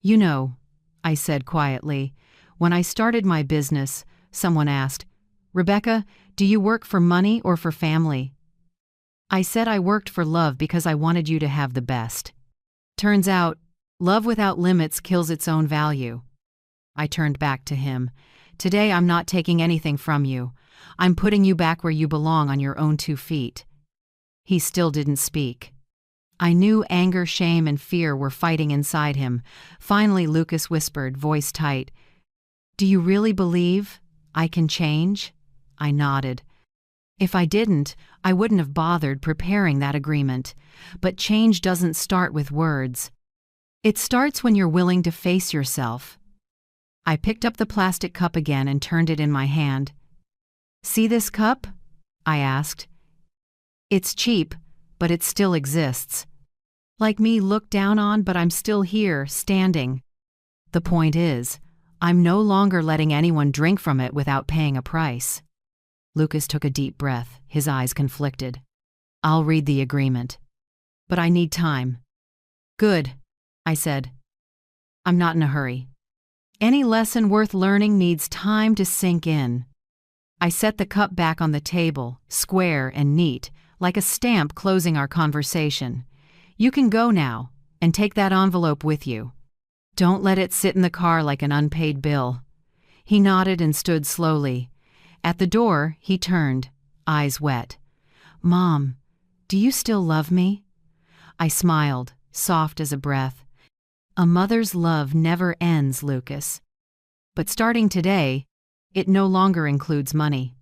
"You know," I said quietly, "when I started my business, someone asked, 'Rebecca, do you work for money or for family?' I said I worked for love because I wanted you to have the best. Turns out, love without limits kills its own value." I turned back to him. "Today I'm not taking anything from you. I'm putting you back where you belong on your own 2 feet." He still didn't speak. I knew anger, shame, and fear were fighting inside him. Finally, Lucas whispered, voice tight, "Do you really believe I can change?" I nodded. If I didn't, I wouldn't have bothered preparing that agreement. But change doesn't start with words. It starts when you're willing to face yourself. I picked up the plastic cup again and turned it in my hand. "See this cup?" I asked. "It's cheap, but it still exists. Like me, looked down on, but I'm still here, standing. The point is, I'm no longer letting anyone drink from it without paying a price." Lucas took a deep breath, his eyes conflicted. "I'll read the agreement. But I need time." "Good," I said. "I'm not in a hurry. Any lesson worth learning needs time to sink in." I set the cup back on the table, square and neat, like a stamp closing our conversation. "You can go now, and take that envelope with you. Don't let it sit in the car like an unpaid bill." He nodded and stood slowly. At the door, he turned, eyes wet. "Mom, do you still love me?" I smiled, soft as a breath. "A mother's love never ends, Lucas. But starting today, it no longer includes money."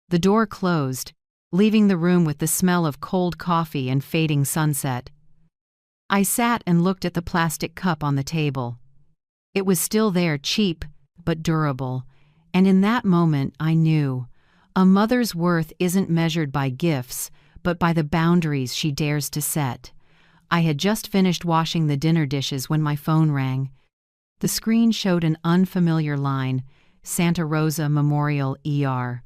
The door closed, leaving the room with the smell of cold coffee and fading sunset. I sat and looked at the plastic cup on the table. It was still there, cheap but durable, and in that moment I knew a mother's worth isn't measured by gifts, but by the boundaries she dares to set. I had just finished washing the dinner dishes when my phone rang. The screen showed an unfamiliar line, Santa Rosa Memorial ER.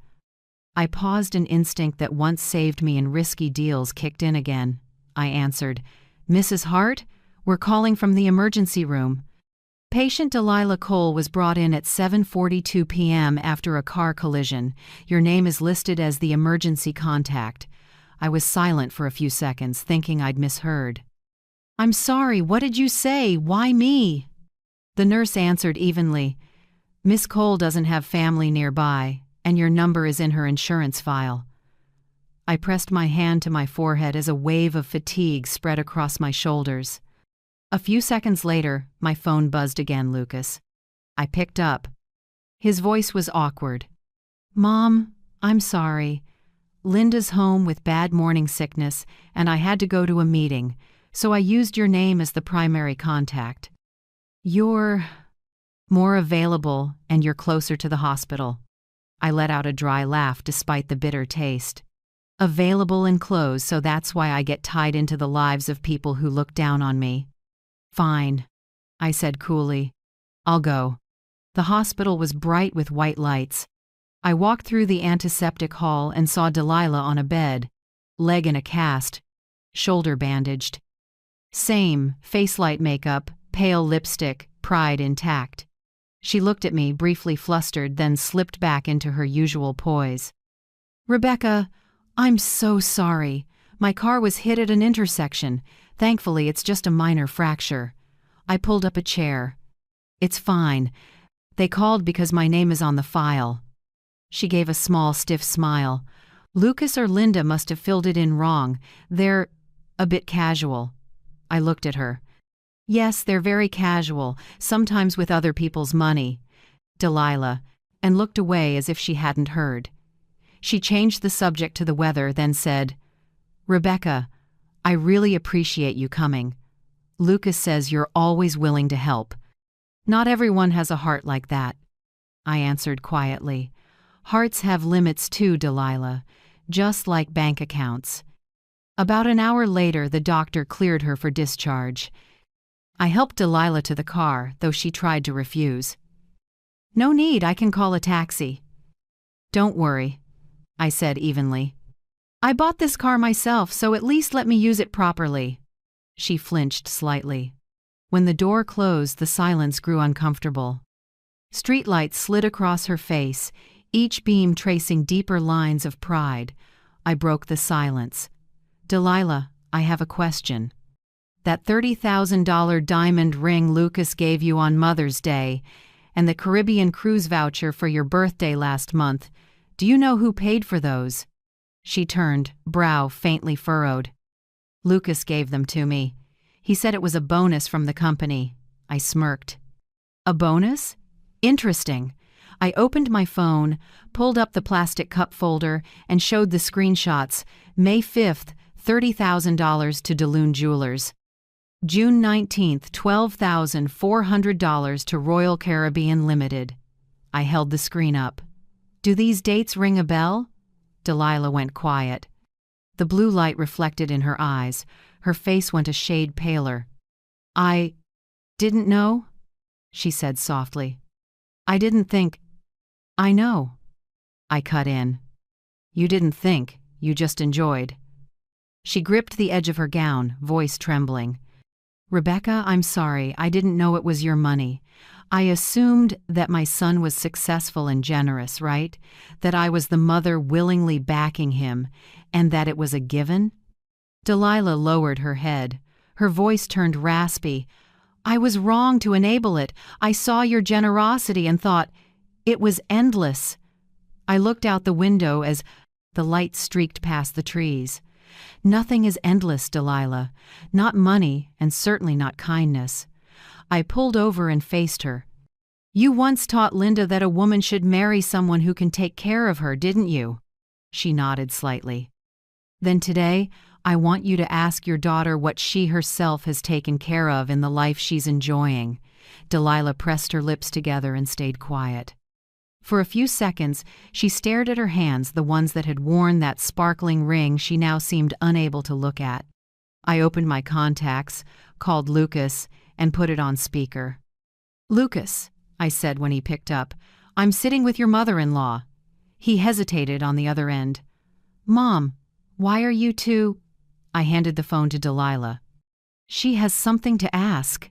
I paused. An instinct that once saved me in risky deals kicked in again. I answered, "Mrs. Hart, we're calling from the emergency room. Patient Delilah Cole was brought in at 7:42 p.m. after a car collision. Your name is listed as the emergency contact." I was silent for a few seconds, thinking I'd misheard. "I'm sorry, what did you say? Why me?" The nurse answered evenly, "Miss Cole doesn't have family nearby, and your number is in her insurance file." I pressed my hand to my forehead as a wave of fatigue spread across my shoulders. A few seconds later, my phone buzzed again, Lucas. I picked up. His voice was awkward. "Mom, I'm sorry. Linda's home with bad morning sickness, and I had to go to a meeting, so I used your name as the primary contact. You're more available, and you're closer to the hospital." I let out a dry laugh despite the bitter taste. Available and closed, so that's why I get tied into the lives of people who look down on me. Fine, I said coolly. I'll go. The hospital was bright with white lights. I walked through the antiseptic hall and saw Delilah on a bed, leg in a cast, shoulder bandaged. Same, face light makeup, pale lipstick, pride intact. She looked at me, briefly flustered, then slipped back into her usual poise. Rebecca, I'm so sorry. My car was hit at an intersection. Thankfully, it's just a minor fracture. I pulled up a chair. It's fine. They called because my name is on the file. She gave a small, stiff smile. Lucas or Linda must have filled it in wrong. They're a bit casual. I looked at her. Yes, they're very casual, sometimes with other people's money. Delilah, and looked away as if she hadn't heard. She changed the subject to the weather, then said, Rebecca, I really appreciate you coming. Lucas says you're always willing to help. Not everyone has a heart like that, I answered quietly. Hearts have limits too, Delilah, just like bank accounts. About an hour later, the doctor cleared her for discharge. I helped Delilah to the car, though she tried to refuse. No need, I can call a taxi. Don't worry, I said evenly. I bought this car myself, so at least let me use it properly. She flinched slightly. When the door closed, the silence grew uncomfortable. Streetlights slid across her face, each beam tracing deeper lines of pride. I broke the silence. Delilah, I have a question. That $30,000 diamond ring Lucas gave you on Mother's Day, and the Caribbean cruise voucher for your birthday last month, do you know who paid for those? She turned, brow faintly furrowed. Lucas gave them to me. He said it was a bonus from the company. I smirked. A bonus? Interesting. I opened my phone, pulled up the plastic cup folder, and showed the screenshots. May 5th, $30,000 to Duluth Jewelers. June 19th, $12,400 to Royal Caribbean Limited. I held the screen up. Do these dates ring a bell? Delilah went quiet. The blue light reflected in her eyes. Her face went a shade paler. I didn't know, she said softly. I didn't think. I know. I cut in. You didn't think, you just enjoyed. She gripped the edge of her gown, voice trembling. Rebecca, I'm sorry, I didn't know it was your money. I assumed that my son was successful and generous, right? That I was the mother willingly backing him, and that it was a given? Delilah lowered her head. Her voice turned raspy. I was wrong to enable it. I saw your generosity and thought, it was endless. I looked out the window as the light streaked past the trees. Nothing is endless, Delilah. Not money, and certainly not kindness. I pulled over and faced her. You once taught Linda that a woman should marry someone who can take care of her, didn't you? She nodded slightly. Then today, I want you to ask your daughter what she herself has taken care of in the life she's enjoying. Delilah pressed her lips together and stayed quiet. For a few seconds, she stared at her hands, the ones that had worn that sparkling ring she now seemed unable to look at. I opened my contacts, called Lucas, and put it on speaker. Lucas, I said when he picked up, I'm sitting with your mother-in-law. He hesitated on the other end. Mom, why are you two? I handed the phone to Delilah. She has something to ask.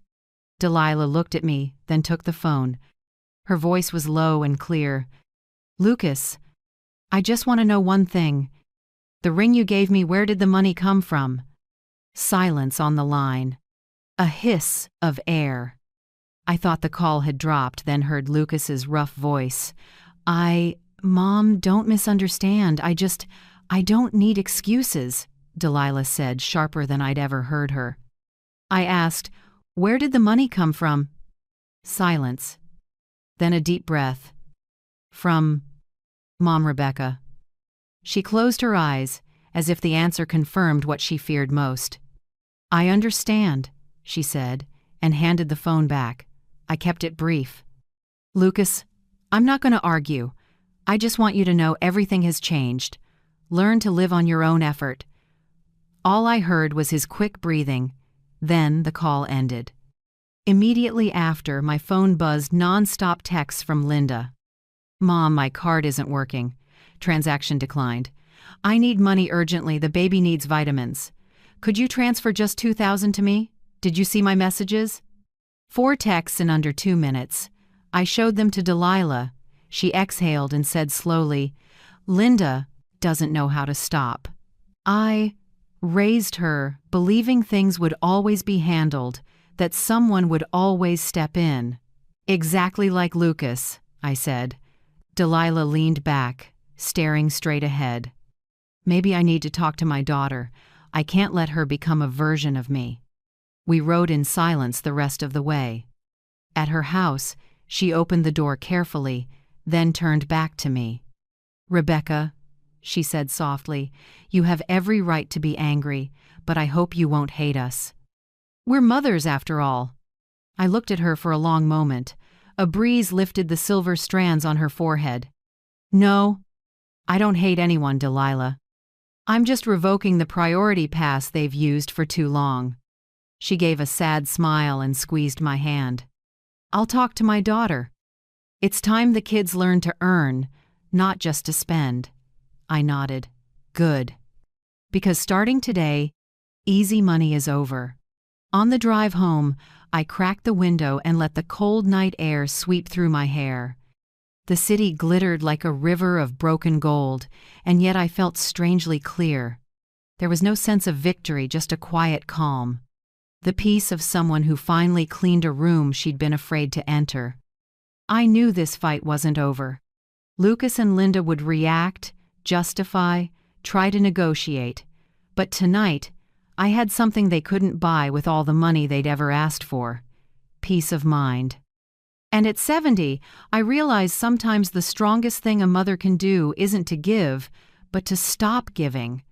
Delilah looked at me, then took the phone. Her voice was low and clear. Lucas, I just want to know one thing. The ring you gave me, where did the money come from? Silence on the line. A hiss of air. I thought the call had dropped, then heard Lucas's rough voice. Mom, don't misunderstand. I don't need excuses, Delilah said, sharper than I'd ever heard her. I asked, where did the money come from? Silence. Then a deep breath. From Mom Rebecca. She closed her eyes, as if the answer confirmed what she feared most. I understand, she said, and handed the phone back. I kept it brief. Lucas, I'm not going to argue. I just want you to know everything has changed. Learn to live on your own effort." All I heard was his quick breathing. Then the call ended. Immediately after, my phone buzzed non-stop texts from Linda. "Mom, my card isn't working. Transaction declined. I need money urgently. The baby needs vitamins. Could you transfer just $2,000 to me? Did you see my messages?" 4 texts in under 2 minutes. I showed them to Delilah. She exhaled and said slowly, "Linda doesn't know how to stop." I raised her, believing things would always be handled, that someone would always step in. "Exactly like Lucas," I said. Delilah leaned back, staring straight ahead. "Maybe I need to talk to my daughter. I can't let her become a version of me." We rode in silence the rest of the way. At her house, she opened the door carefully, then turned back to me. "Rebecca," she said softly, "you have every right to be angry, but I hope you won't hate us. We're mothers after all." I looked at her for a long moment. A breeze lifted the silver strands on her forehead. "No, I don't hate anyone, Delilah. I'm just revoking the priority pass they've used for too long." She gave a sad smile and squeezed my hand. "I'll talk to my daughter. It's time the kids learn to earn, not just to spend." I nodded. "Good. Because starting today, easy money is over." On the drive home, I cracked the window and let the cold night air sweep through my hair. The city glittered like a river of broken gold, and yet I felt strangely clear. There was no sense of victory, just a quiet calm. The peace of someone who finally cleaned a room she'd been afraid to enter. I knew this fight wasn't over. Lucas and Linda would react, justify, try to negotiate. But tonight, I had something they couldn't buy with all the money they'd ever asked for: peace of mind. And at 70, I realized sometimes the strongest thing a mother can do isn't to give, but to stop giving.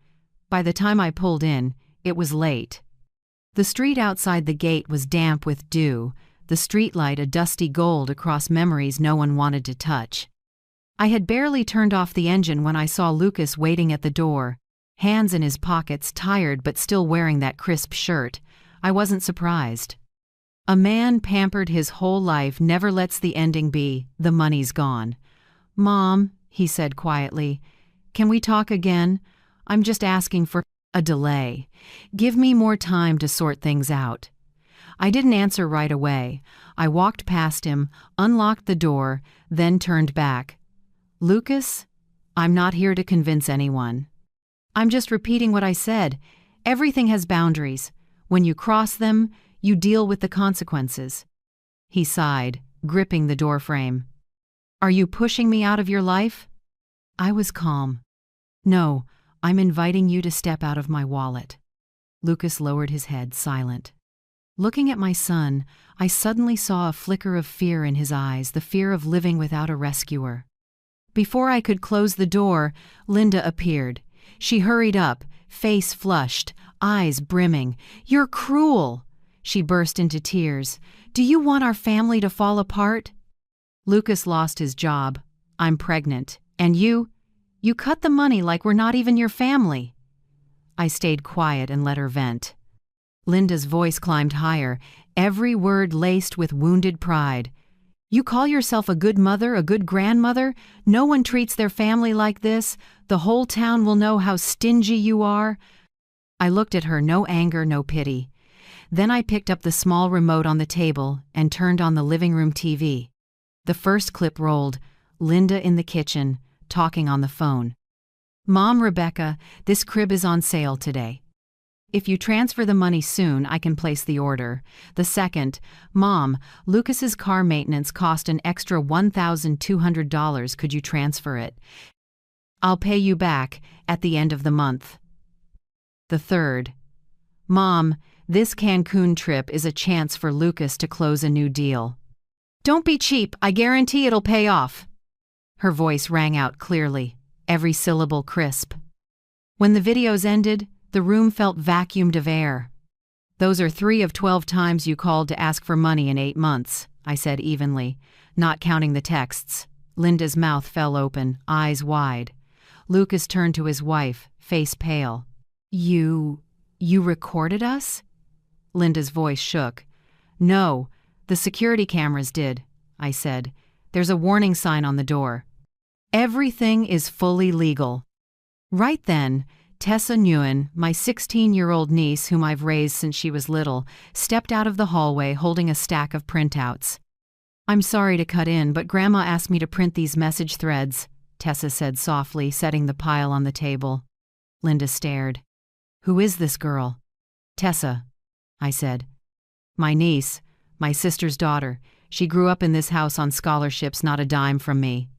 By the time I pulled in, it was late. The street outside the gate was damp with dew, the streetlight a dusty gold across memories no one wanted to touch. I had barely turned off the engine when I saw Lucas waiting at the door, hands in his pockets, tired but still wearing that crisp shirt. I wasn't surprised. A man pampered his whole life never lets the ending be, "the money's gone." "Mom," he said quietly, "can we talk again? I'm just asking for a delay. Give me more time to sort things out." I didn't answer right away. I walked past him, unlocked the door, then turned back. "Lucas, I'm not here to convince anyone. I'm just repeating what I said. Everything has boundaries. When you cross them, you deal with the consequences." He sighed, gripping the doorframe. "Are you pushing me out of your life?" I was calm. "No, I'm inviting you to step out of my wallet." Lucas lowered his head, silent. Looking at my son, I suddenly saw a flicker of fear in his eyes, the fear of living without a rescuer. Before I could close the door, Linda appeared. She hurried up, face flushed, eyes brimming. "You're cruel!" She burst into tears. "Do you want our family to fall apart?" "Lucas lost his job. I'm pregnant. And you cut the money like we're not even your family." I stayed quiet and let her vent. Linda's voice climbed higher, every word laced with wounded pride. "You call yourself a good mother, a good grandmother? No one treats their family like this. The whole town will know how stingy you are." I looked at her, no anger, no pity. Then I picked up the small remote on the table and turned on the living room TV. The first clip rolled, Linda in the kitchen, talking on the phone. "Mom, Rebecca, this crib is on sale today. If you transfer the money soon, I can place the order." The second, "Mom, Lucas's car maintenance cost an extra $1,200. Could you transfer it? I'll pay you back at the end of the month." The third, "Mom, this Cancun trip is a chance for Lucas to close a new deal. Don't be cheap, I guarantee it'll pay off." Her voice rang out clearly, every syllable crisp. When the videos ended, the room felt vacuumed of air. "Those are 3 of 12 times you called to ask for money in 8 months, I said evenly, not counting the texts. Linda's mouth fell open, eyes wide. Lucas turned to his wife, face pale. You recorded us? Linda's voice shook. No, the security cameras did, I said. There's a warning sign on the door. Everything is fully legal. Right then, Tessa Nguyen, my 16-year-old niece whom I've raised since she was little, stepped out of the hallway holding a stack of printouts. I'm sorry to cut in, but Grandma asked me to print these message threads, Tessa said softly, setting the pile on the table. Linda stared. Who is this girl? Tessa, I said. My niece, my sister's daughter. She grew up in this house on scholarships, not a dime from me.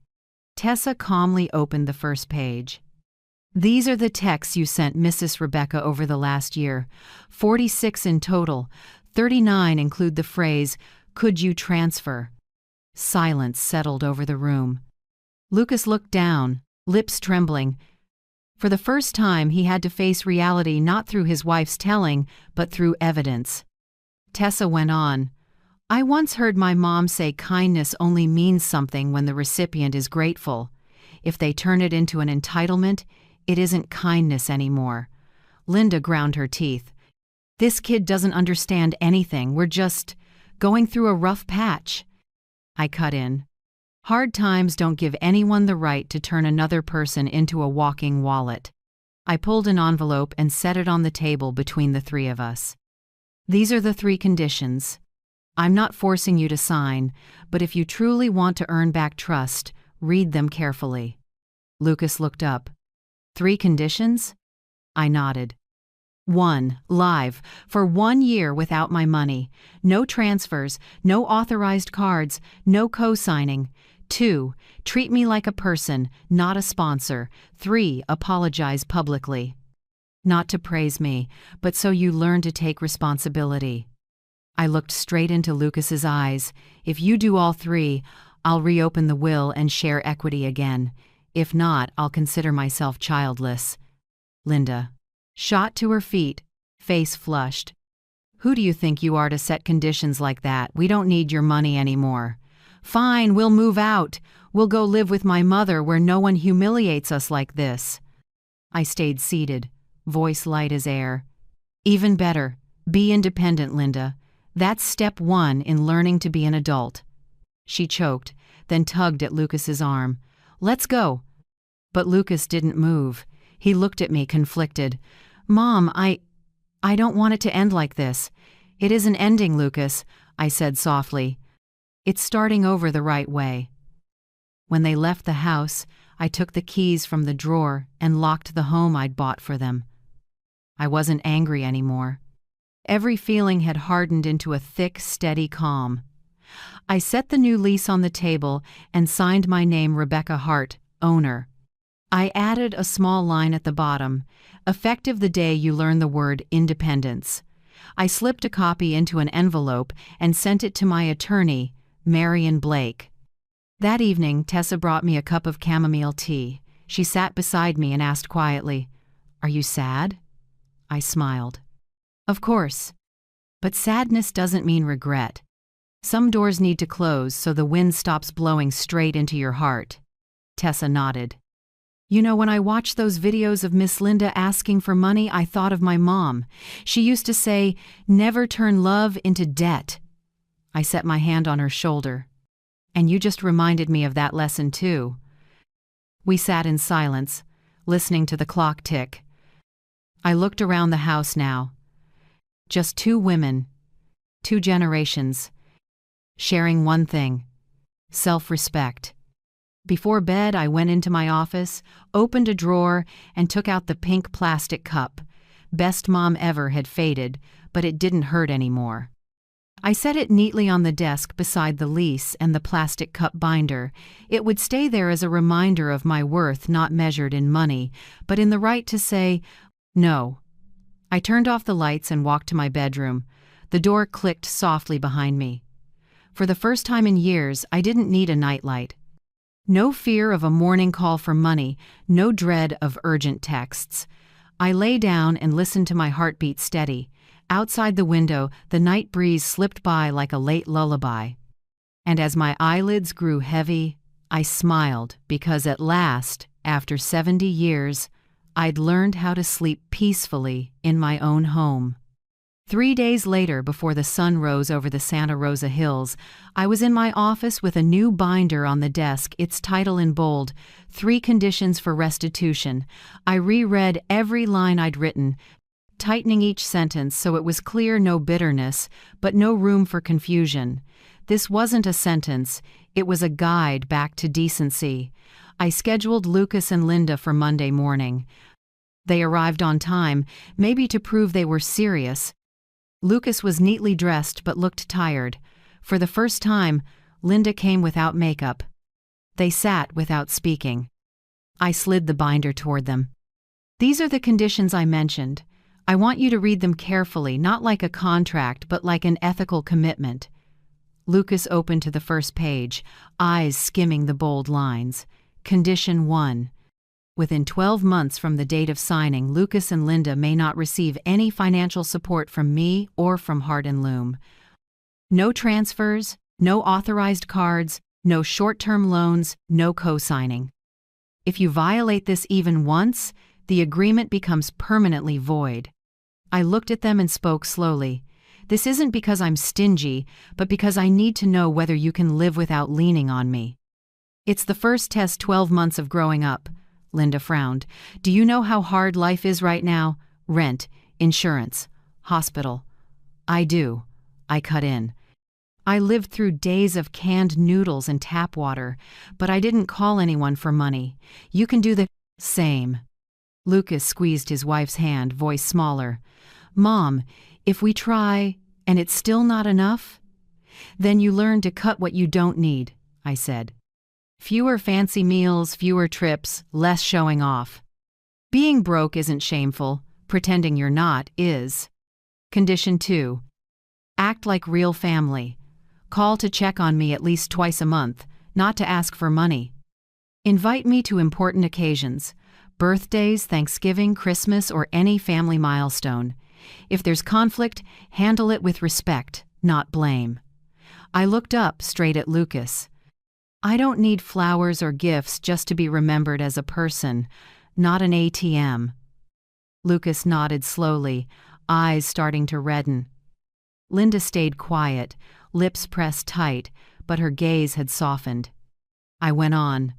Tessa calmly opened the first page. These are the texts you sent Mrs. Rebecca over the last year. 46 in total. 39 include the phrase, "Could you transfer?" Silence settled over the room. Lucas looked down, lips trembling. For the first time, he had to face reality not through his wife's telling, but through evidence. Tessa went on. I once heard my mom say kindness only means something when the recipient is grateful. If they turn it into an entitlement, it isn't kindness anymore. Linda ground her teeth. This kid doesn't understand anything. We're just going through a rough patch. I cut in. Hard times don't give anyone the right to turn another person into a walking wallet. I pulled an envelope and set it on the table between the three of us. These are the 3 conditions. I'm not forcing you to sign, but if you truly want to earn back trust, read them carefully. Lucas looked up. 3 conditions? I nodded. 1. Live, for 1 year without my money. No transfers, no authorized cards, no co-signing. 2. Treat me like a person, not a sponsor. 3. Apologize publicly. Not to praise me, but so you learn to take responsibility. I looked straight into Lucas's eyes. If you do all 3, I'll reopen the will and share equity again. If not, I'll consider myself childless. Linda shot to her feet, face flushed. Who do you think you are to set conditions like that? We don't need your money anymore. Fine, we'll move out. We'll go live with my mother where no one humiliates us like this. I stayed seated, voice light as air. Even better, be independent, Linda. That's step 1 in learning to be an adult. She choked, then tugged at Lucas's arm. Let's go. But Lucas didn't move. He looked at me, conflicted. Mom, I don't want it to end like this. It isn't ending, Lucas, I said softly. It's starting over the right way. When they left the house, I took the keys from the drawer and locked the home I'd bought for them. I wasn't angry anymore. Every feeling had hardened into a thick, steady calm. I set the new lease on the table and signed my name, Rebecca Hart, owner. I added a small line at the bottom, effective the day you learn the word independence. I slipped a copy into an envelope and sent it to my attorney, Marion Blake. That evening, Tessa brought me a cup of chamomile tea. She sat beside me and asked quietly, "Are you sad?" I smiled. Of course. But sadness doesn't mean regret. Some doors need to close so the wind stops blowing straight into your heart. Tessa nodded. You know, when I watched those videos of Miss Linda asking for money, I thought of my mom. She used to say, "Never turn love into debt." I set my hand on her shoulder. And you just reminded me of that lesson too. We sat in silence, listening to the clock tick. I looked around the house now. Just 2 women, 2 generations, sharing one thing: self-respect. Before bed, I went into my office, opened a drawer, and took out the pink plastic cup. Best mom ever had faded, but it didn't hurt anymore. I set it neatly on the desk beside the lease and the plastic cup binder. It would stay there as a reminder of my worth, not measured in money, but in the right to say no. I turned off the lights and walked to my bedroom. The door clicked softly behind me. For the first time in years, I didn't need a nightlight. No fear of a morning call for money, no dread of urgent texts. I lay down and listened to my heartbeat steady. Outside the window, the night breeze slipped by like a late lullaby. And as my eyelids grew heavy, I smiled because at last After 70 years, I'd learned how to sleep peacefully in my own home. 3 days later, before the sun rose over the Santa Rosa Hills, I was in my office with a new binder on the desk, its title in bold, 3 Conditions for Restitution. I reread every line I'd written, tightening each sentence so it was clear, no bitterness, but no room for confusion. This wasn't a sentence, it was a guide back to decency. I scheduled Lucas and Linda for Monday morning. They arrived on time, maybe to prove they were serious. Lucas was neatly dressed but looked tired. For the first time, Linda came without makeup. They sat without speaking. I slid the binder toward them. These are the conditions I mentioned. I want you to read them carefully, not like a contract, but like an ethical commitment. Lucas opened to the first page, eyes skimming the bold lines. Condition 1. Within 12 months from the date of signing, Lucas and Linda may not receive any financial support from me or from Heart and Loom. No transfers, no authorized cards, no short-term loans, no co-signing. If you violate this even once, the agreement becomes permanently void. I looked at them and spoke slowly. This isn't because I'm stingy, but because I need to know whether you can live without leaning on me. It's the first test 12 months of growing up. Linda frowned. Do you know how hard life is right now? Rent, insurance, hospital. I do. I cut in. I lived through days of canned noodles and tap water, but I didn't call anyone for money. You can do the same. Lucas squeezed his wife's hand, voice smaller. Mom, if we try and it's still not enough, then you learn to cut what you don't need, I said. Fewer fancy meals, fewer trips, less showing off. Being broke isn't shameful. Pretending you're not is. Condition 2. Act like real family. Call to check on me at least twice a month, not to ask for money. Invite me to important occasions, birthdays, Thanksgiving, Christmas, or any family milestone. If there's conflict, handle it with respect, not blame. I looked up straight at Lucas. I don't need flowers or gifts just to be remembered as a person, not an ATM. Lucas nodded slowly, eyes starting to redden. Linda stayed quiet, lips pressed tight, but her gaze had softened. I went on.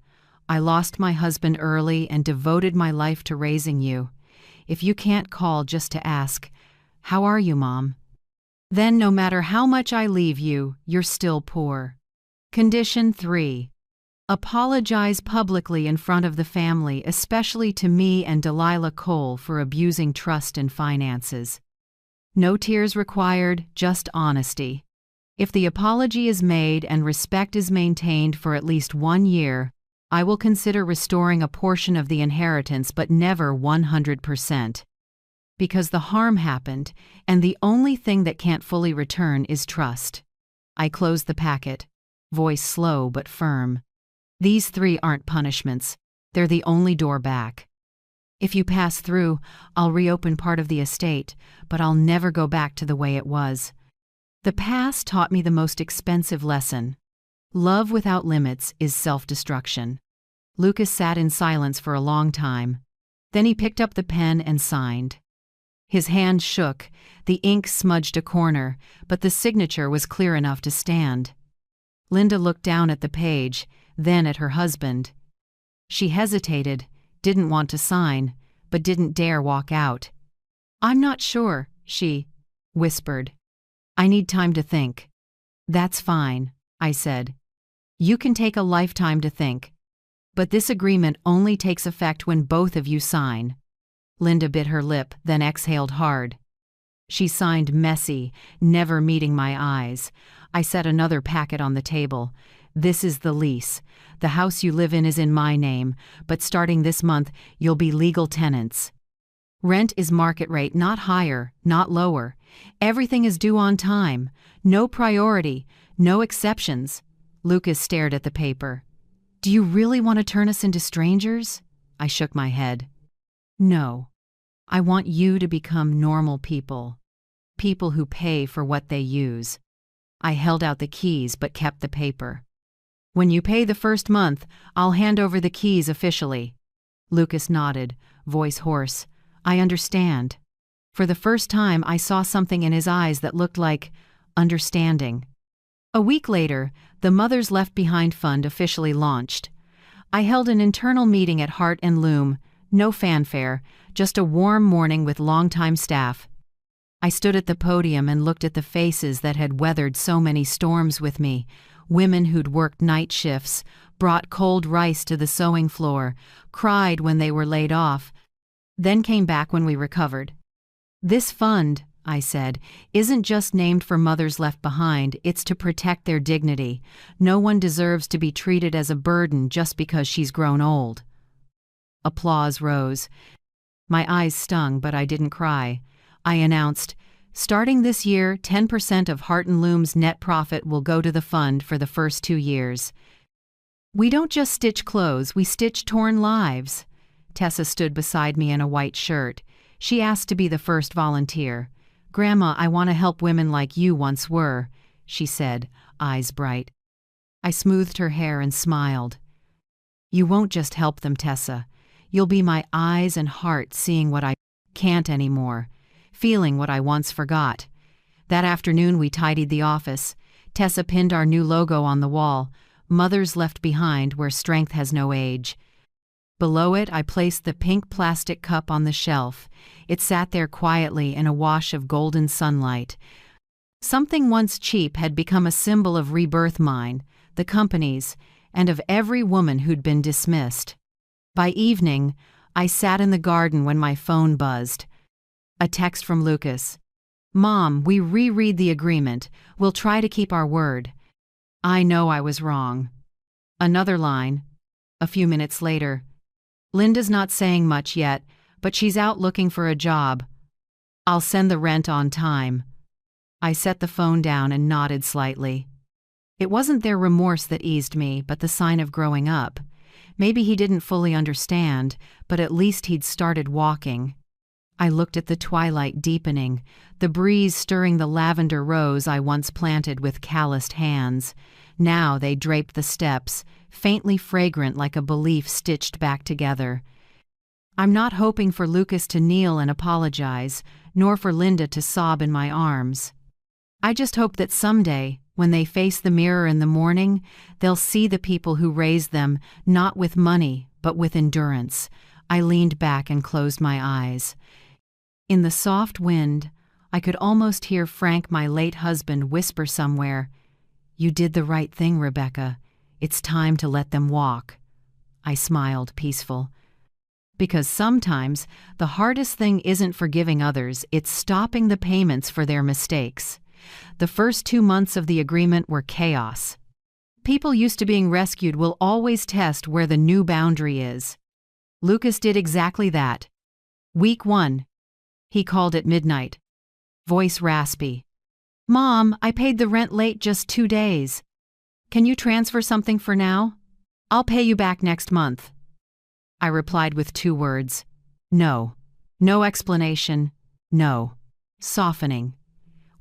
I lost my husband early and devoted my life to raising you. If you can't call just to ask, "How are you, Mom?" then no matter how much I leave you, you're still poor. Condition 3. Apologize publicly in front of the family, especially to me and Delilah Cole, for abusing trust and finances. No tears required, just honesty. If the apology is made and respect is maintained for at least 1 year, I will consider restoring a portion of the inheritance, but never 100%. Because the harm happened, and the only thing that can't fully return is trust. I closed the packet, voice slow but firm. These 3 aren't punishments. They're the only door back. If you pass through, I'll reopen part of the estate, but I'll never go back to the way it was. The past taught me the most expensive lesson. Love without limits is self-destruction. Lucas sat in silence for a long time. Then he picked up the pen and signed. His hand shook, the ink smudged a corner, but the signature was clear enough to stand. Linda looked down at the page, then at her husband. She hesitated, didn't want to sign, but didn't dare walk out. I'm not sure, she whispered. I need time to think. That's fine, I said. You can take a lifetime to think. But this agreement only takes effect when both of you sign. Linda bit her lip, then exhaled hard. She signed messy, never meeting my eyes. I set another packet on the table. This is the lease. The house you live in is in my name, but starting this month, you'll be legal tenants. Rent is market rate, not higher, not lower. Everything is due on time. No priority, no exceptions. Lucas stared at the paper. Do you really want to turn us into strangers? I shook my head. No. I want you to become normal people. People who pay for what they use. I held out the keys but kept the paper. When you pay the first month, I'll hand over the keys officially. Lucas nodded, voice hoarse. I understand. For the first time, I saw something in his eyes that looked like understanding. A week later, the Mothers Left Behind Fund officially launched. I held an internal meeting at Heart and Loom, no fanfare, just a warm morning with longtime staff. I stood at the podium and looked at the faces that had weathered so many storms with me, women who'd worked night shifts, brought cold rice to the sewing floor, cried when they were laid off, then came back when we recovered. This fund, I said, isn't just named for mothers left behind, it's to protect their dignity. No one deserves to be treated as a burden just because she's grown old. Applause rose. My eyes stung, but I didn't cry. I announced, starting this year, 10% of Heart and Loom's net profit will go to the fund for the first 2 years. We don't just stitch clothes, we stitch torn lives. Tessa stood beside me in a white shirt. She asked to be the first volunteer. Grandma, I want to help women like you once were, she said, eyes bright. I smoothed her hair and smiled. You won't just help them, Tessa. You'll be my eyes and heart, seeing what I can't anymore, feeling what I once forgot. That afternoon we tidied the office. Tessa pinned our new logo on the wall, Mothers Left Behind Where Strength Has No Age. Below it, I placed the pink plastic cup on the shelf. It sat there quietly in a wash of golden sunlight. Something once cheap had become a symbol of rebirth, mine, the company's, and of every woman who'd been dismissed. By evening, I sat in the garden when my phone buzzed. A text from Lucas. Mom, we reread the agreement. We'll try to keep our word. I know I was wrong. Another line. A few minutes later. Linda's not saying much yet, but she's out looking for a job. I'll send the rent on time. I set the phone down and nodded slightly. It wasn't their remorse that eased me, but the sign of growing up. Maybe he didn't fully understand, but at least he'd started walking. I looked at the twilight deepening, the breeze stirring the lavender rose I once planted with calloused hands. Now they draped the steps, faintly fragrant like a belief stitched back together. I'm not hoping for Lucas to kneel and apologize, nor for Linda to sob in my arms. I just hope that someday, when they face the mirror in the morning, they'll see the people who raised them, not with money, but with endurance. I leaned back and closed my eyes. In the soft wind, I could almost hear Frank, my late husband, whisper somewhere, "You did the right thing, Rebecca. It's time to let them walk." I smiled, peaceful. Because sometimes the hardest thing isn't forgiving others, it's stopping the payments for their mistakes. The first 2 months of the agreement were chaos. People used to being rescued will always test where the new boundary is. Lucas did exactly that. Week 1. He called at midnight. Voice raspy. Mom, I paid the rent late just 2 days. Can you transfer something for now? I'll pay you back next month. I replied with 2 words. No. No explanation. No. Softening.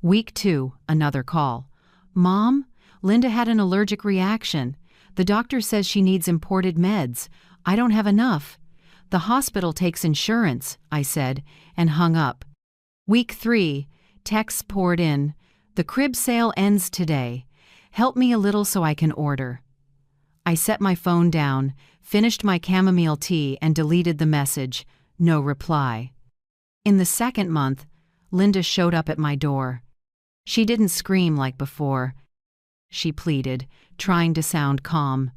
Week 2, another call. Mom, Linda had an allergic reaction. The doctor says she needs imported meds. I don't have enough. The hospital takes insurance, I said, and hung up. Week 3, texts poured in. The crib sale ends today. Help me a little so I can order. I set my phone down, finished my chamomile tea, and deleted the message. No reply. In the second month, Linda showed up at my door. She didn't scream like before. She pleaded, trying to sound calm.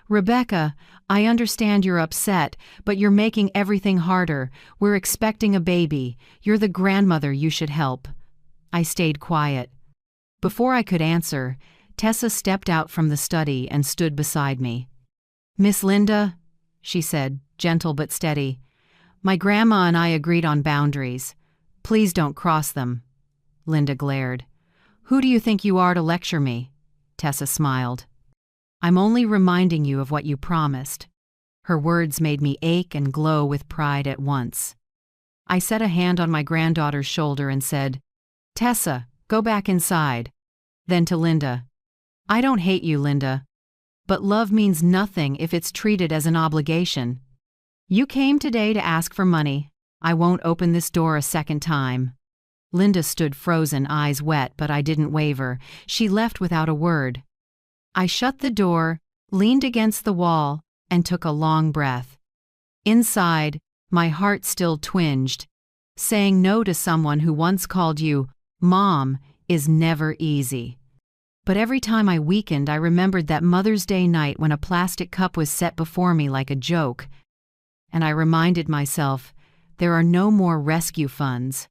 Rebecca, I understand you're upset, but you're making everything harder. We're expecting a baby. You're the grandmother, you should help. I stayed quiet. Before I could answer, Tessa stepped out from the study and stood beside me. Miss Linda, she said, gentle but steady, my grandma and I agreed on boundaries. Please don't cross them. Linda glared. Who do you think you are to lecture me? Tessa smiled. I'm only reminding you of what you promised. Her words made me ache and glow with pride at once. I set a hand on my granddaughter's shoulder and said, Tessa, go back inside. Then to Linda, I don't hate you, Linda. But love means nothing if it's treated as an obligation. You came today to ask for money. I won't open this door a second time. Linda stood frozen, eyes wet, but I didn't waver. She left without a word. I shut the door, leaned against the wall, and took a long breath. Inside, my heart still twinged. Saying no to someone who once called you Mom is never easy. But every time I weakened, I remembered that Mother's Day night when a plastic cup was set before me like a joke. And I reminded myself, there are no more rescue funds.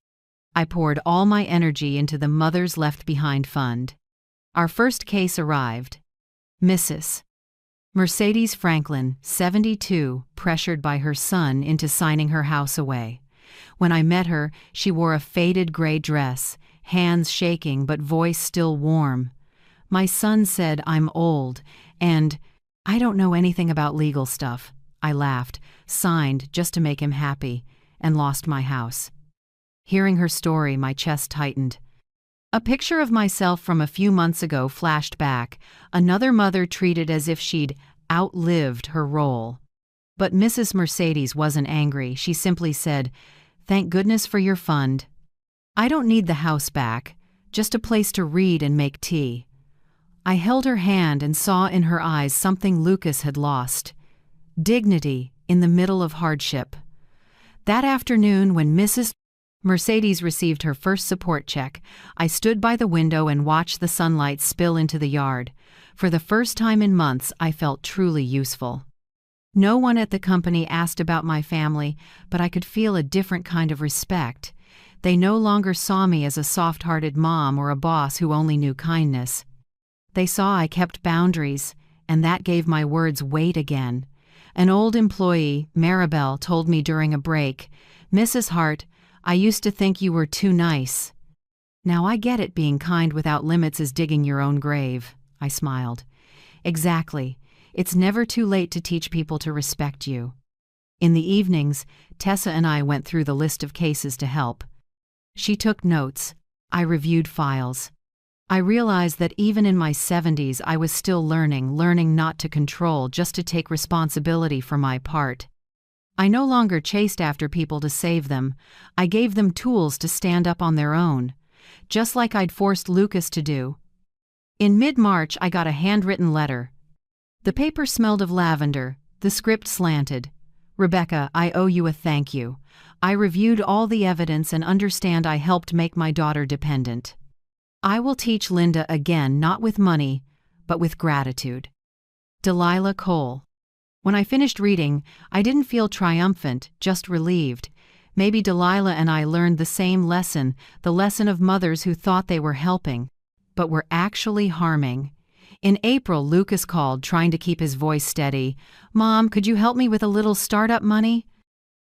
I poured all my energy into the Mothers Left Behind Fund. Our first case arrived. Mrs. Mercedes Franklin, 72, pressured by her son into signing her house away. When I met her, she wore a faded gray dress, hands shaking but voice still warm. My son said I'm old, and I don't know anything about legal stuff. I laughed, signed just to make him happy, and lost my house. Hearing her story, my chest tightened. A picture of myself from a few months ago flashed back, another mother treated as if she'd outlived her role. But Mrs. Mercedes wasn't angry. She simply said, "Thank goodness for your fund. I don't need the house back, just a place to read and make tea." I held her hand and saw in her eyes something Lucas had lost: dignity in the middle of hardship. That afternoon, when Mrs. Mercedes received her first support check, I stood by the window and watched the sunlight spill into the yard. For the first time in months, I felt truly useful. No one at the company asked about my family, but I could feel a different kind of respect. They no longer saw me as a soft-hearted mom or a boss who only knew kindness. They saw I kept boundaries, and that gave my words weight again. An old employee, Maribel, told me during a break, "Mrs. Hart, I used to think you were too nice." Now I get it, being kind without limits is digging your own grave. I smiled. Exactly. It's never too late to teach people to respect you. In the evenings, Tessa and I went through the list of cases to help. She took notes. I reviewed files. I realized that even in my 70s, I was still learning not to control, just to take responsibility for my part. I no longer chased after people to save them. I gave them tools to stand up on their own, just like I'd forced Lucas to do. In mid-March, I got a handwritten letter. The paper smelled of lavender, the script slanted. "Rebecca, I owe you a thank you. I reviewed all the evidence and understand I helped make my daughter dependent. I will teach Linda again, not with money, but with gratitude. Delilah Cole." When I finished reading, I didn't feel triumphant, just relieved. Maybe Delilah and I learned the same lesson, the lesson of mothers who thought they were helping, but were actually harming. In April, Lucas called, trying to keep his voice steady. "Mom, could you help me with a little startup money?"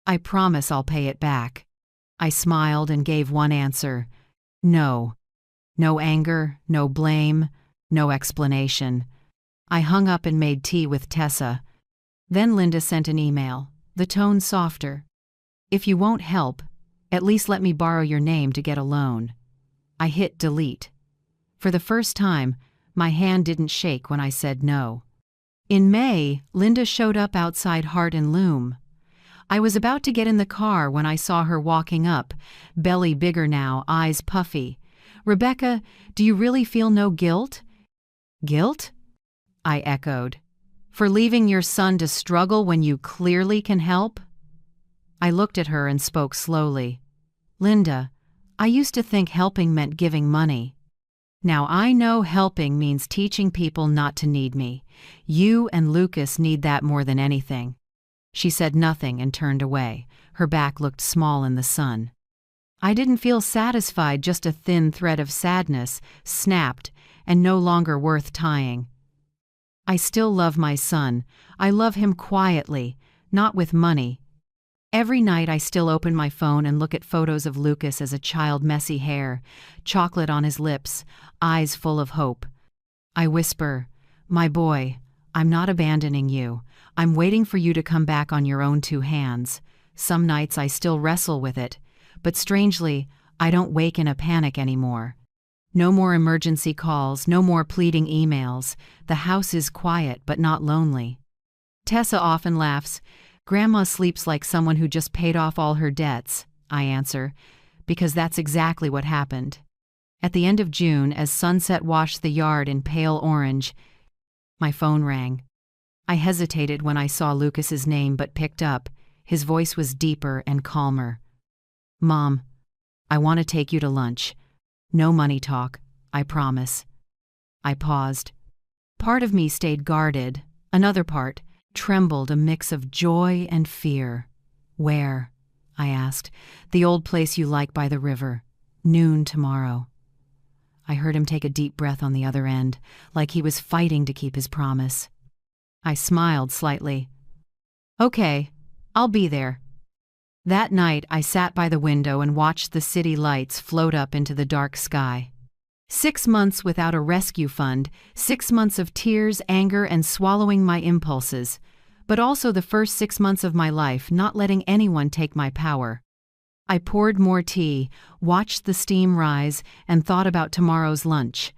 "I promise I'll pay it back." I smiled and gave one answer: no. No anger, no blame, no explanation. I hung up and made tea with Tessa. Then Linda sent an email, the tone softer. "If you won't help, at least let me borrow your name to get a loan." I hit delete. For the first time, my hand didn't shake when I said no. In May, Linda showed up outside Heart and Loom. I was about to get in the car when I saw her walking up, belly bigger now, eyes puffy. "Rebecca, do you really feel no guilt?" "Guilt?" I echoed. "For leaving your son to struggle when you clearly can help?" I looked at her and spoke slowly. "Linda, I used to think helping meant giving money. Now I know helping means teaching people not to need me. You and Lucas need that more than anything." She said nothing and turned away. Her back looked small in the sun. I didn't feel satisfied, just a thin thread of sadness, snapped, and no longer worth tying. I still love my son. I love him quietly, not with money. Every night I still open my phone and look at photos of Lucas as a child, messy hair, chocolate on his lips, eyes full of hope. I whisper, "My boy, I'm not abandoning you. I'm waiting for you to come back on your own two hands." Some nights I still wrestle with it, but strangely, I don't wake in a panic anymore. No more emergency calls, no more pleading emails. The house is quiet but not lonely. Tessa often laughs. Grandma sleeps like someone who just paid off all her debts, I answer, because that's exactly what happened. At the end of June, as sunset washed the yard in pale orange, my phone rang. I hesitated when I saw Lucas's name but picked up. His voice was deeper and calmer. Mom, I want to take you to lunch. No money talk, I promise. I paused. Part of me stayed guarded. Another part trembled, a mix of joy and fear. Where? I asked. The old place you like by the river. Noon tomorrow. I heard him take a deep breath on the other end, like he was fighting to keep his promise. I smiled slightly. Okay, I'll be there. That night, I sat by the window and watched the city lights float up into the dark sky. 6 months without a rescue fund, 6 months of tears, anger, and swallowing my impulses, but also the first 6 months of my life not letting anyone take my power. I poured more tea, watched the steam rise, and thought about tomorrow's lunch.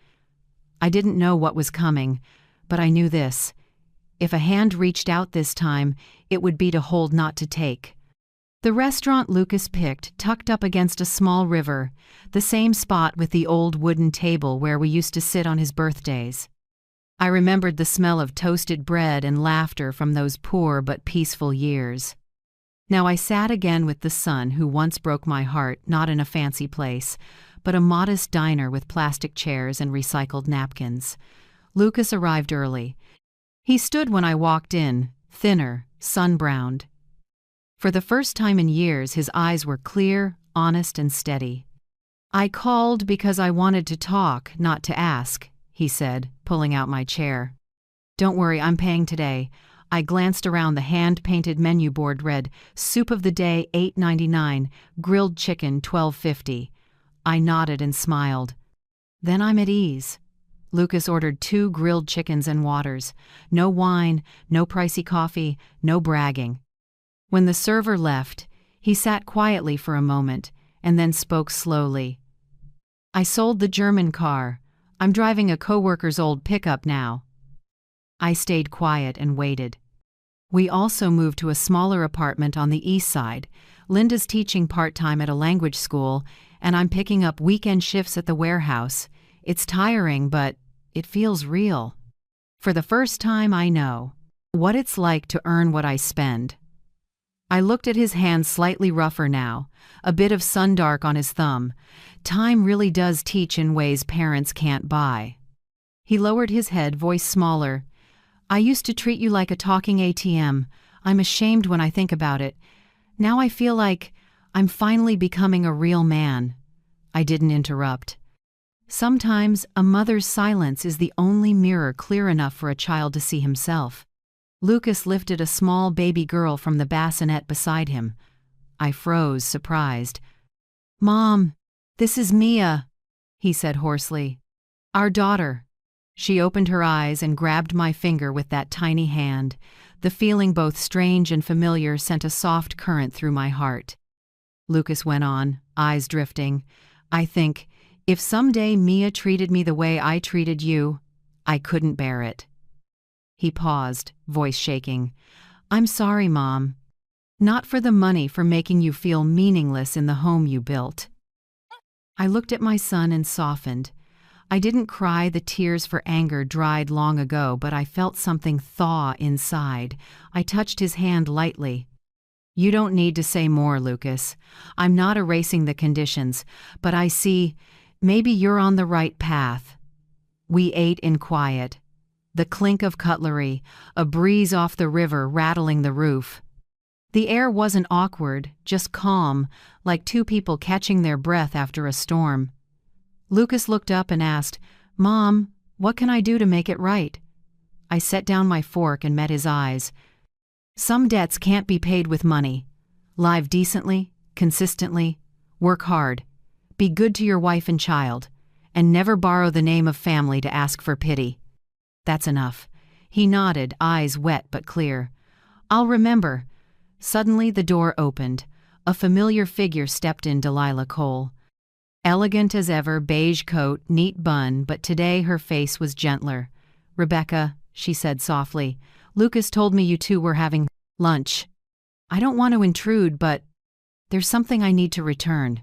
I didn't know what was coming, but I knew this. If a hand reached out this time, it would be to hold, not to take. The restaurant Lucas picked tucked up against a small river, the same spot with the old wooden table where we used to sit on his birthdays. I remembered the smell of toasted bread and laughter from those poor but peaceful years. Now I sat again with the son who once broke my heart, not in a fancy place, but a modest diner with plastic chairs and recycled napkins. Lucas arrived early. He stood when I walked in, thinner, sun-browned. For the first time in years, his eyes were clear, honest, and steady. I called because I wanted to talk, not to ask, he said, pulling out my chair. Don't worry, I'm paying today. I glanced around. The hand-painted menu board read, Soup of the day, $8.99, grilled chicken, $12.50. I nodded and smiled. Then I'm at ease. Lucas ordered 2 grilled chickens and waters. No wine, no pricey coffee, no bragging. When the server left, he sat quietly for a moment and then spoke slowly. I sold the German car. I'm driving a coworker's old pickup now. I stayed quiet and waited. We also moved to a smaller apartment on the east side. Linda's teaching part-time at a language school, and I'm picking up weekend shifts at the warehouse. It's tiring, but it feels real. For the first time, I know what it's like to earn what I spend. I looked at his hand, slightly rougher now, a bit of sundark on his thumb. Time really does teach in ways parents can't buy. He lowered his head, voice smaller. I used to treat you like a talking ATM. I'm ashamed when I think about it. Now I feel like I'm finally becoming a real man. I didn't interrupt. Sometimes a mother's silence is the only mirror clear enough for a child to see himself. Lucas lifted a small baby girl from the bassinet beside him. I froze, surprised. Mom, this is Mia, he said hoarsely. Our daughter. She opened her eyes and grabbed my finger with that tiny hand. The feeling, both strange and familiar, sent a soft current through my heart. Lucas went on, eyes drifting. I think, if someday Mia treated me the way I treated you, I couldn't bear it. He paused, voice shaking. I'm sorry, Mom. Not for the money, for making you feel meaningless in the home you built. I looked at my son and softened. I didn't cry, the tears for anger dried long ago, but I felt something thaw inside. I touched his hand lightly. You don't need to say more, Lucas. I'm not erasing the conditions, but I see, maybe you're on the right path. We ate in quiet. The clink of cutlery, a breeze off the river rattling the roof. The air wasn't awkward, just calm, like 2 people catching their breath after a storm. Lucas looked up and asked, Mom, what can I do to make it right? I set down my fork and met his eyes. Some debts can't be paid with money. Live decently, consistently, work hard, be good to your wife and child, and never borrow the name of family to ask for pity. That's enough. He nodded, eyes wet but clear. I'll remember. Suddenly the door opened. A familiar figure stepped in, Lila Cole. Elegant as ever, beige coat, neat bun, but today her face was gentler. Rebecca, she said softly, Lucas told me you 2 were having lunch. I don't want to intrude, but there's something I need to return.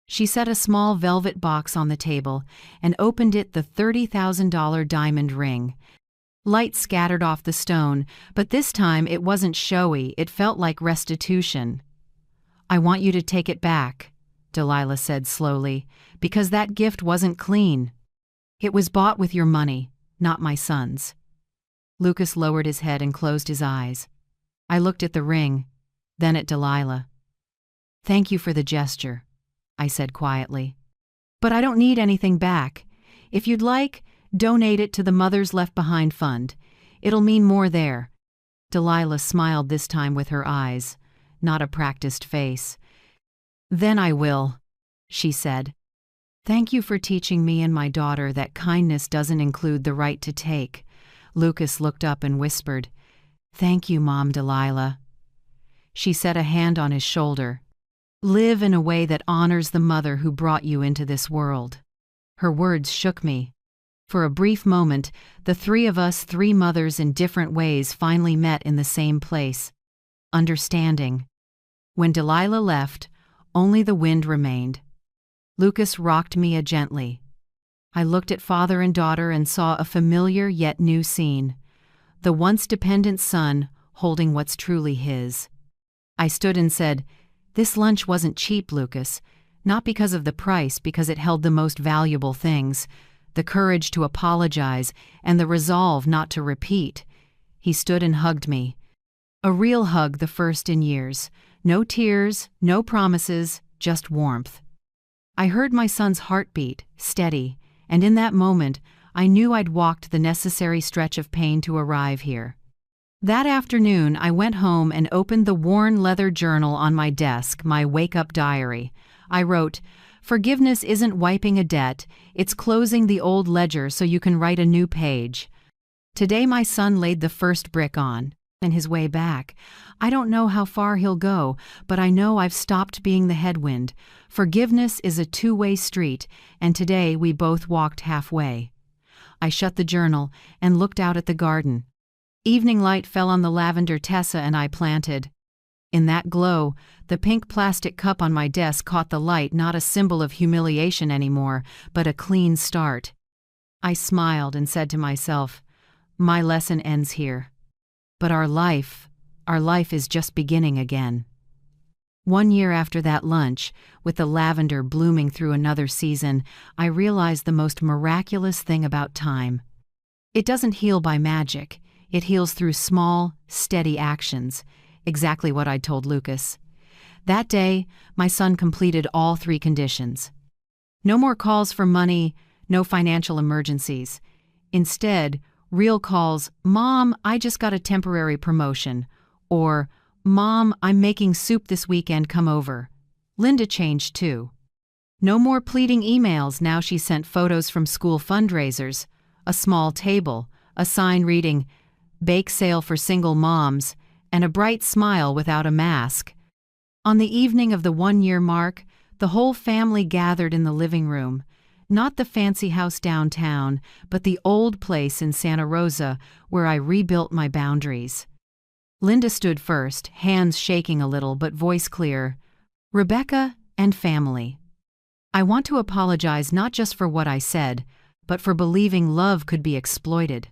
She set a small velvet box on the table and opened it, the $30,000 diamond ring. Light scattered off the stone, but this time it wasn't showy, it felt like restitution. I want you to take it back, Delilah said slowly, because that gift wasn't clean. It was bought with your money, not my son's. Lucas lowered his head and closed his eyes. I looked at the ring, then at Delilah. Thank you for the gesture, I said quietly. But I don't need anything back. If you'd like, donate it to the Mothers Left Behind Fund. It'll mean more there. Delilah smiled this time with her eyes, not a practiced face. Then I will, she said. Thank you for teaching me and my daughter that kindness doesn't include the right to take. Lucas looked up and whispered, Thank you, Mom Delilah. She set a hand on his shoulder. Live in a way that honors the mother who brought you into this world. Her words shook me. For a brief moment, the three of us, three mothers in different ways, finally met in the same place. Understanding. When Delilah left, only the wind remained. Lucas rocked Mia gently. I looked at father and daughter and saw a familiar yet new scene. The once dependent son holding what's truly his. I stood and said, This lunch wasn't cheap, Lucas. Not because of the price, because it held the most valuable things. The courage to apologize and the resolve not to repeat. He stood and hugged me. A real hug, the first in years. No tears, no promises, just warmth. I heard my son's heartbeat, steady, and in that moment, I knew I'd walked the necessary stretch of pain to arrive here. That afternoon, I went home and opened the worn leather journal on my desk, my wake-up diary. I wrote, Forgiveness isn't wiping a debt, it's closing the old ledger so you can write a new page. Today my son laid the first brick on, and his way back. I don't know how far he'll go, but I know I've stopped being the headwind. Forgiveness is a two-way street, and today we both walked halfway. I shut the journal and looked out at the garden. Evening light fell on the lavender Tessa and I planted. In that glow, the pink plastic cup on my desk caught the light, not a symbol of humiliation anymore, but a clean start. I smiled and said to myself, My lesson ends here. But our life is just beginning again. 1 year after that lunch, with the lavender blooming through another season, I realized the most miraculous thing about time. It doesn't heal by magic. It heals through small, steady actions. Exactly what I'd told Lucas. That day, my son completed all 3 conditions. No more calls for money, no financial emergencies. Instead, real calls, Mom, I just got a temporary promotion, or Mom, I'm making soup this weekend, come over. Linda changed too. No more pleading emails, now she sent photos from school fundraisers, a small table, a sign reading, Bake sale for single moms, and a bright smile without a mask. On the evening of the 1-year mark, the whole family gathered in the living room. Not the fancy house downtown, but the old place in Santa Rosa where I rebuilt my boundaries. Linda stood first, hands shaking a little but voice clear. Rebecca and family. I want to apologize not just for what I said, but for believing love could be exploited.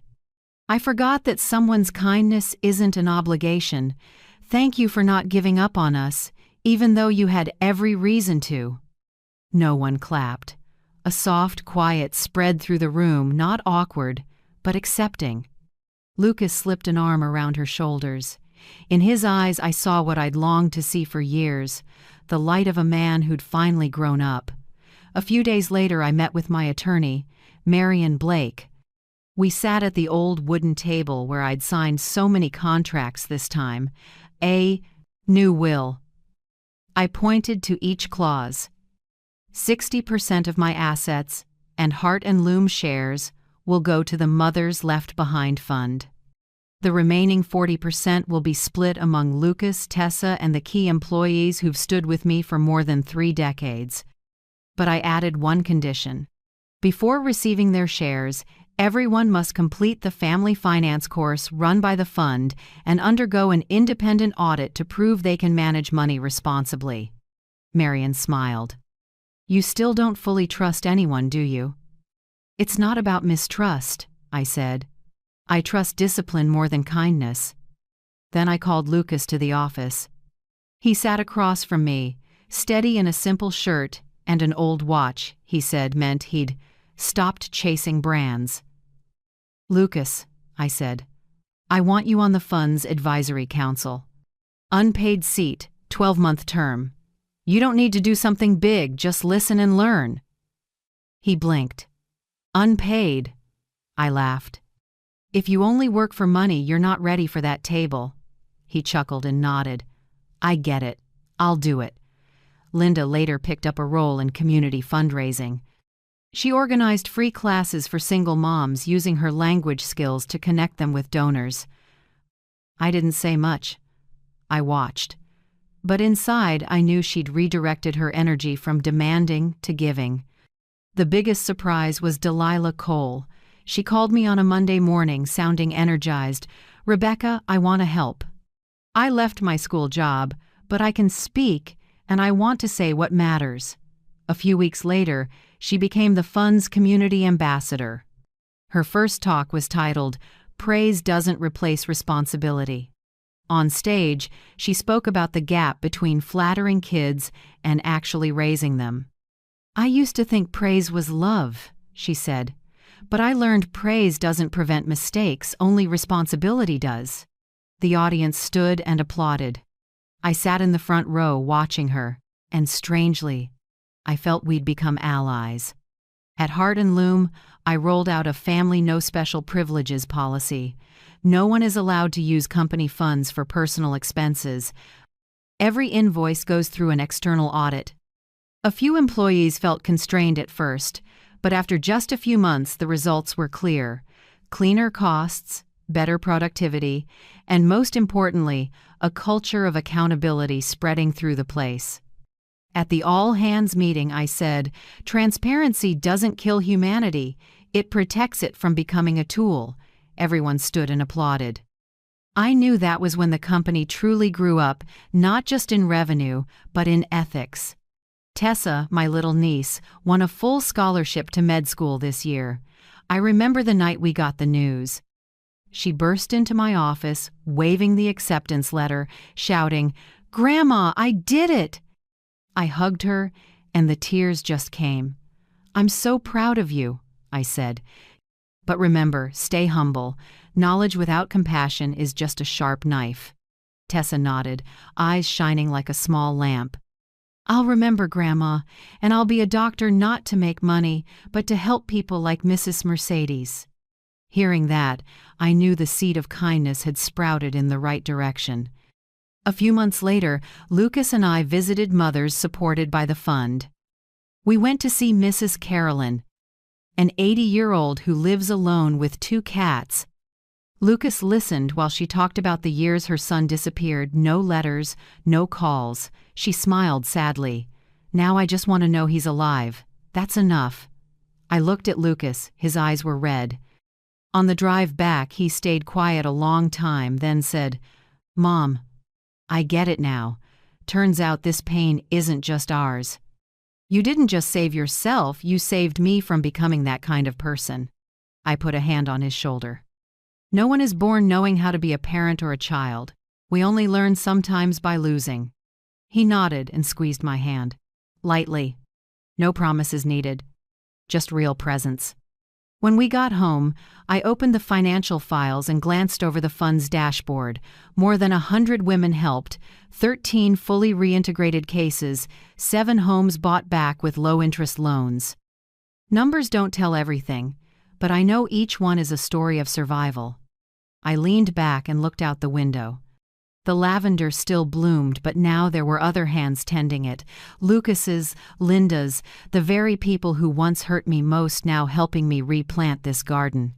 I forgot that someone's kindness isn't an obligation. Thank you for not giving up on us, even though you had every reason to. No one clapped. A soft quiet spread through the room, not awkward, but accepting. Lucas slipped an arm around her shoulders. In his eyes I saw what I'd longed to see for years, the light of a man who'd finally grown up. A few days later I met with my attorney, Marion Blake. We sat at the old wooden table where I'd signed so many contracts this time. A new will. I pointed to each clause. 60% of my assets and Heart and Loom shares will go to the Mothers Left Behind Fund. The remaining 40% will be split among Lucas, Tessa, and the key employees who've stood with me for more than 3 decades. But I added one condition. Before receiving their shares, Everyone must complete the family finance course run by the fund and undergo an independent audit to prove they can manage money responsibly. Marion smiled. You still don't fully trust anyone, do you? It's not about mistrust, I said. I trust discipline more than kindness. Then I called Lucas to the office. He sat across from me, steady in a simple shirt and an old watch he said meant he'd stopped chasing brands. Lucas, I said, I want you on the fund's advisory council. Unpaid seat, 12-month term. You don't need to do something big, just listen and learn. He blinked. Unpaid? I laughed. If you only work for money, you're not ready for that table. He chuckled and nodded. I get it. I'll do it. Linda later picked up a role in community fundraising. She organized free classes for single moms using her language skills to connect them with donors. I didn't say much. I watched. But inside, I knew she'd redirected her energy from demanding to giving. The biggest surprise was Delilah Cole. She called me on a Monday morning, sounding energized. Rebecca, I want to help. I left my school job, but I can speak, and I want to say what matters. A few weeks later, she became the fund's community ambassador. Her first talk was titled, Praise Doesn't Replace Responsibility. On stage, she spoke about the gap between flattering kids and actually raising them. I used to think praise was love, she said, but I learned praise doesn't prevent mistakes, only responsibility does. The audience stood and applauded. I sat in the front row watching her, and strangely, I felt we'd become allies. At Heart and Loom, I rolled out a family no special privileges policy. No one is allowed to use company funds for personal expenses. Every invoice goes through an external audit. A few employees felt constrained at first, but after just a few months the results were clear. Cleaner costs, better productivity, and most importantly, a culture of accountability spreading through the place. At the all-hands meeting, I said, transparency doesn't kill humanity, it protects it from becoming a tool. Everyone stood and applauded. I knew that was when the company truly grew up, not just in revenue, but in ethics. Tessa, my little niece, won a full scholarship to med school this year. I remember the night we got the news. She burst into my office, waving the acceptance letter, shouting, "Grandma, I did it!" I hugged her, and the tears just came. "I'm so proud of you," I said. "But remember, stay humble. Knowledge without compassion is just a sharp knife." Tessa nodded, eyes shining like a small lamp. "I'll remember, Grandma, and I'll be a doctor not to make money, but to help people like Mrs. Mercedes." Hearing that, I knew the seed of kindness had sprouted in the right direction. A few months later, Lucas and I visited mothers supported by the fund. We went to see Mrs. Carolyn, an 80-year-old who lives alone with 2 cats. Lucas listened while she talked about the years her son disappeared, no letters, no calls. She smiled sadly. "Now I just want to know he's alive. That's enough." I looked at Lucas, his eyes were red. On the drive back, he stayed quiet a long time, then said, "Mom, I get it now. Turns out this pain isn't just ours. You didn't just save yourself, you saved me from becoming that kind of person." I put a hand on his shoulder. No one is born knowing how to be a parent or a child. We only learn sometimes by losing. He nodded and squeezed my hand. Lightly. No promises needed. Just real presence. When we got home, I opened the financial files and glanced over the fund's dashboard. More than 100 women helped, 13 fully reintegrated cases, 7 homes bought back with low-interest loans. Numbers don't tell everything, but I know each one is a story of survival. I leaned back and looked out the window. The lavender still bloomed, but now there were other hands tending it. Lucas's, Linda's, the very people who once hurt me most now helping me replant this garden.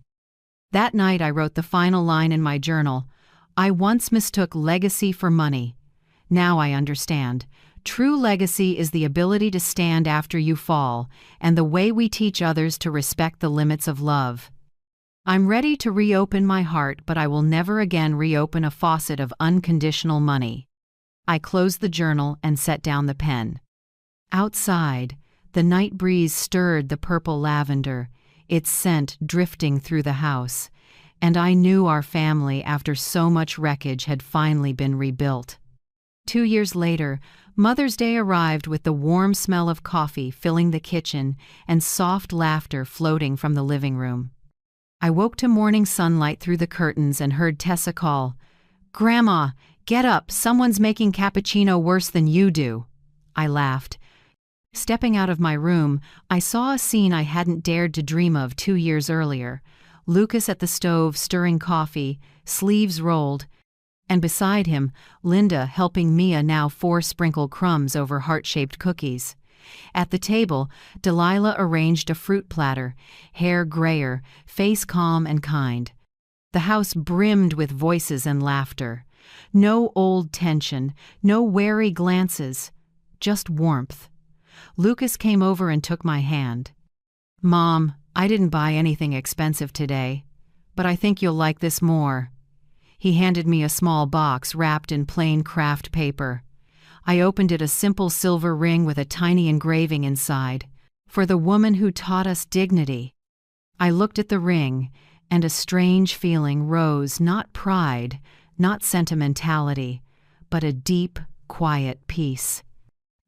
That night I wrote the final line in my journal. "I once mistook legacy for money. Now I understand. True legacy is the ability to stand after you fall, and the way we teach others to respect the limits of love." I'm ready to reopen my heart, but I will never again reopen a faucet of unconditional money. I closed the journal and set down the pen. Outside, the night breeze stirred the purple lavender, its scent drifting through the house, and I knew our family, after so much wreckage, had finally been rebuilt. 2 years later, Mother's Day arrived with the warm smell of coffee filling the kitchen and soft laughter floating from the living room. I woke to morning sunlight through the curtains and heard Tessa call, "Grandma, get up, someone's making cappuccino worse than you do." I laughed. Stepping out of my room, I saw a scene I hadn't dared to dream of 2 years earlier. Lucas at the stove stirring coffee, sleeves rolled, and beside him, Linda helping Mia now sprinkle crumbs over heart-shaped cookies. At the table, Delilah arranged a fruit platter, hair grayer, face calm and kind. The house brimmed with voices and laughter. No old tension, no wary glances, just warmth. Lucas came over and took my hand. "Mom, I didn't buy anything expensive today, but I think you'll like this more." He handed me a small box wrapped in plain craft paper. I opened it, a simple silver ring with a tiny engraving inside, "For the woman who taught us dignity." I looked at the ring, and a strange feeling rose, not pride, not sentimentality, but a deep, quiet peace.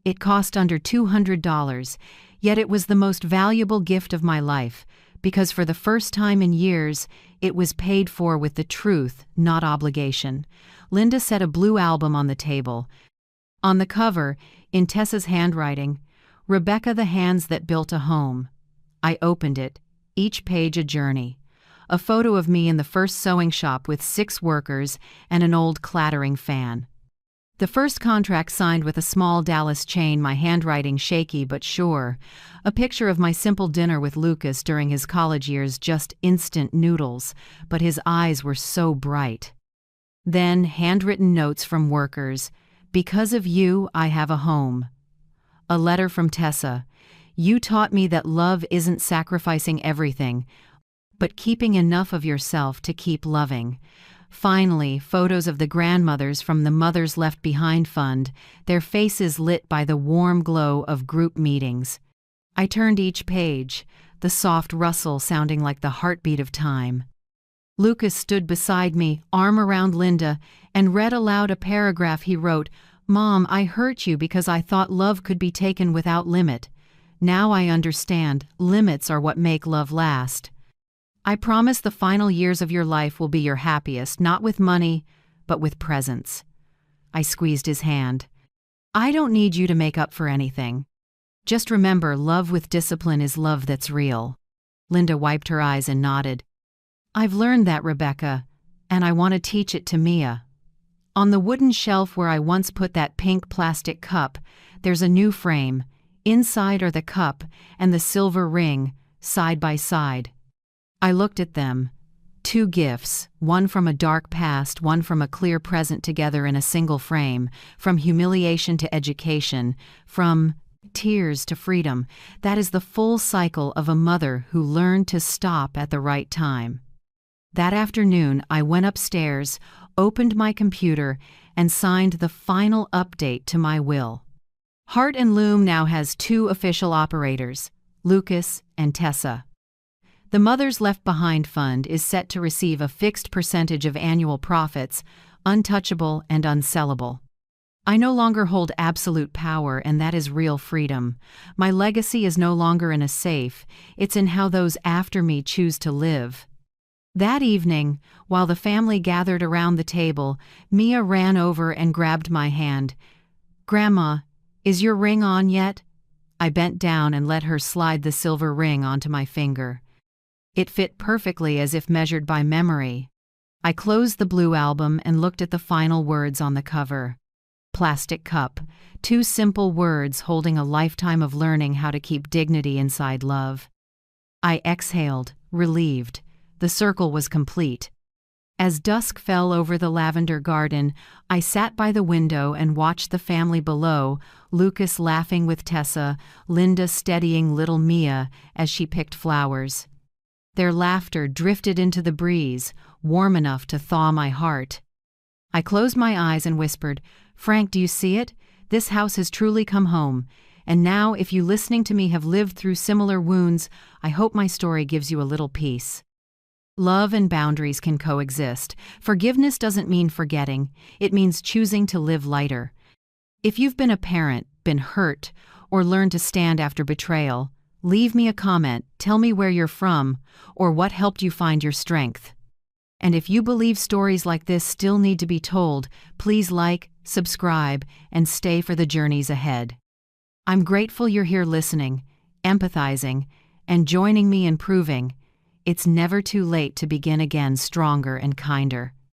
It cost under $200, yet it was the most valuable gift of my life, because for the first time in years, it was paid for with the truth, not obligation. Linda set a blue album on the table. On the cover, in Tessa's handwriting, "Rebecca, the hands that built a home." I opened it, each page a journey. A photo of me in the first sewing shop with 6 workers and an old clattering fan. The first contract signed with a small Dallas chain, my handwriting shaky but sure. A picture of my simple dinner with Lucas during his college years, just instant noodles, but his eyes were so bright. Then handwritten notes from workers. "Because of you, I have a home." A letter from Tessa. "You taught me that love isn't sacrificing everything, but keeping enough of yourself to keep loving." Finally, photos of the grandmothers from the Mothers Left Behind Fund, their faces lit by the warm glow of group meetings. I turned each page, the soft rustle sounding like the heartbeat of time. Lucas stood beside me, arm around Linda, and read aloud a paragraph he wrote. "Mom, I hurt you because I thought love could be taken without limit. Now I understand, limits are what make love last. I promise the final years of your life will be your happiest, not with money, but with presence." I squeezed his hand. "I don't need you to make up for anything. Just remember, love with discipline is love that's real." Linda wiped her eyes and nodded. "I've learned that, Rebecca, and I want to teach it to Mia. On the wooden shelf where I once put that pink plastic cup, there's a new frame. Inside are the cup and the silver ring, side by side." I looked at them. 2 gifts, one from a dark past, one from a clear present, together in a single frame, from humiliation to education, from tears to freedom. That is the full cycle of a mother who learned to stop at the right time. That afternoon, I went upstairs, opened my computer, and signed the final update to my will. Heart and Loom now has 2 official operators, Lucas and Tessa. The Mothers Left Behind Fund is set to receive a fixed percentage of annual profits, untouchable and unsellable. I no longer hold absolute power, and that is real freedom. My legacy is no longer in a safe, it's in how those after me choose to live. That evening, while the family gathered around the table, Mia ran over and grabbed my hand. "Grandma, is your ring on yet?" I bent down and let her slide the silver ring onto my finger. It fit perfectly, as if measured by memory. I closed the blue album and looked at the final words on the cover. Plastic cup, 2 simple words holding a lifetime of learning how to keep dignity inside love. I exhaled, relieved. The circle was complete. As dusk fell over the lavender garden, I sat by the window and watched the family below, Lucas laughing with Tessa, Linda steadying little Mia as she picked flowers. Their laughter drifted into the breeze, warm enough to thaw my heart. I closed my eyes and whispered, "Frank, do you see it? This house has truly come home. And now, if you listening to me have lived through similar wounds, I hope my story gives you a little peace." Love and boundaries can coexist. Forgiveness doesn't mean forgetting. It means choosing to live lighter. If you've been a parent, been hurt, or learned to stand after betrayal, leave me a comment, tell me where you're from, or what helped you find your strength. And if you believe stories like this still need to be told, please like, subscribe, and stay for the journeys ahead. I'm grateful you're here listening, empathizing, and joining me in proving it's never too late to begin again stronger and kinder.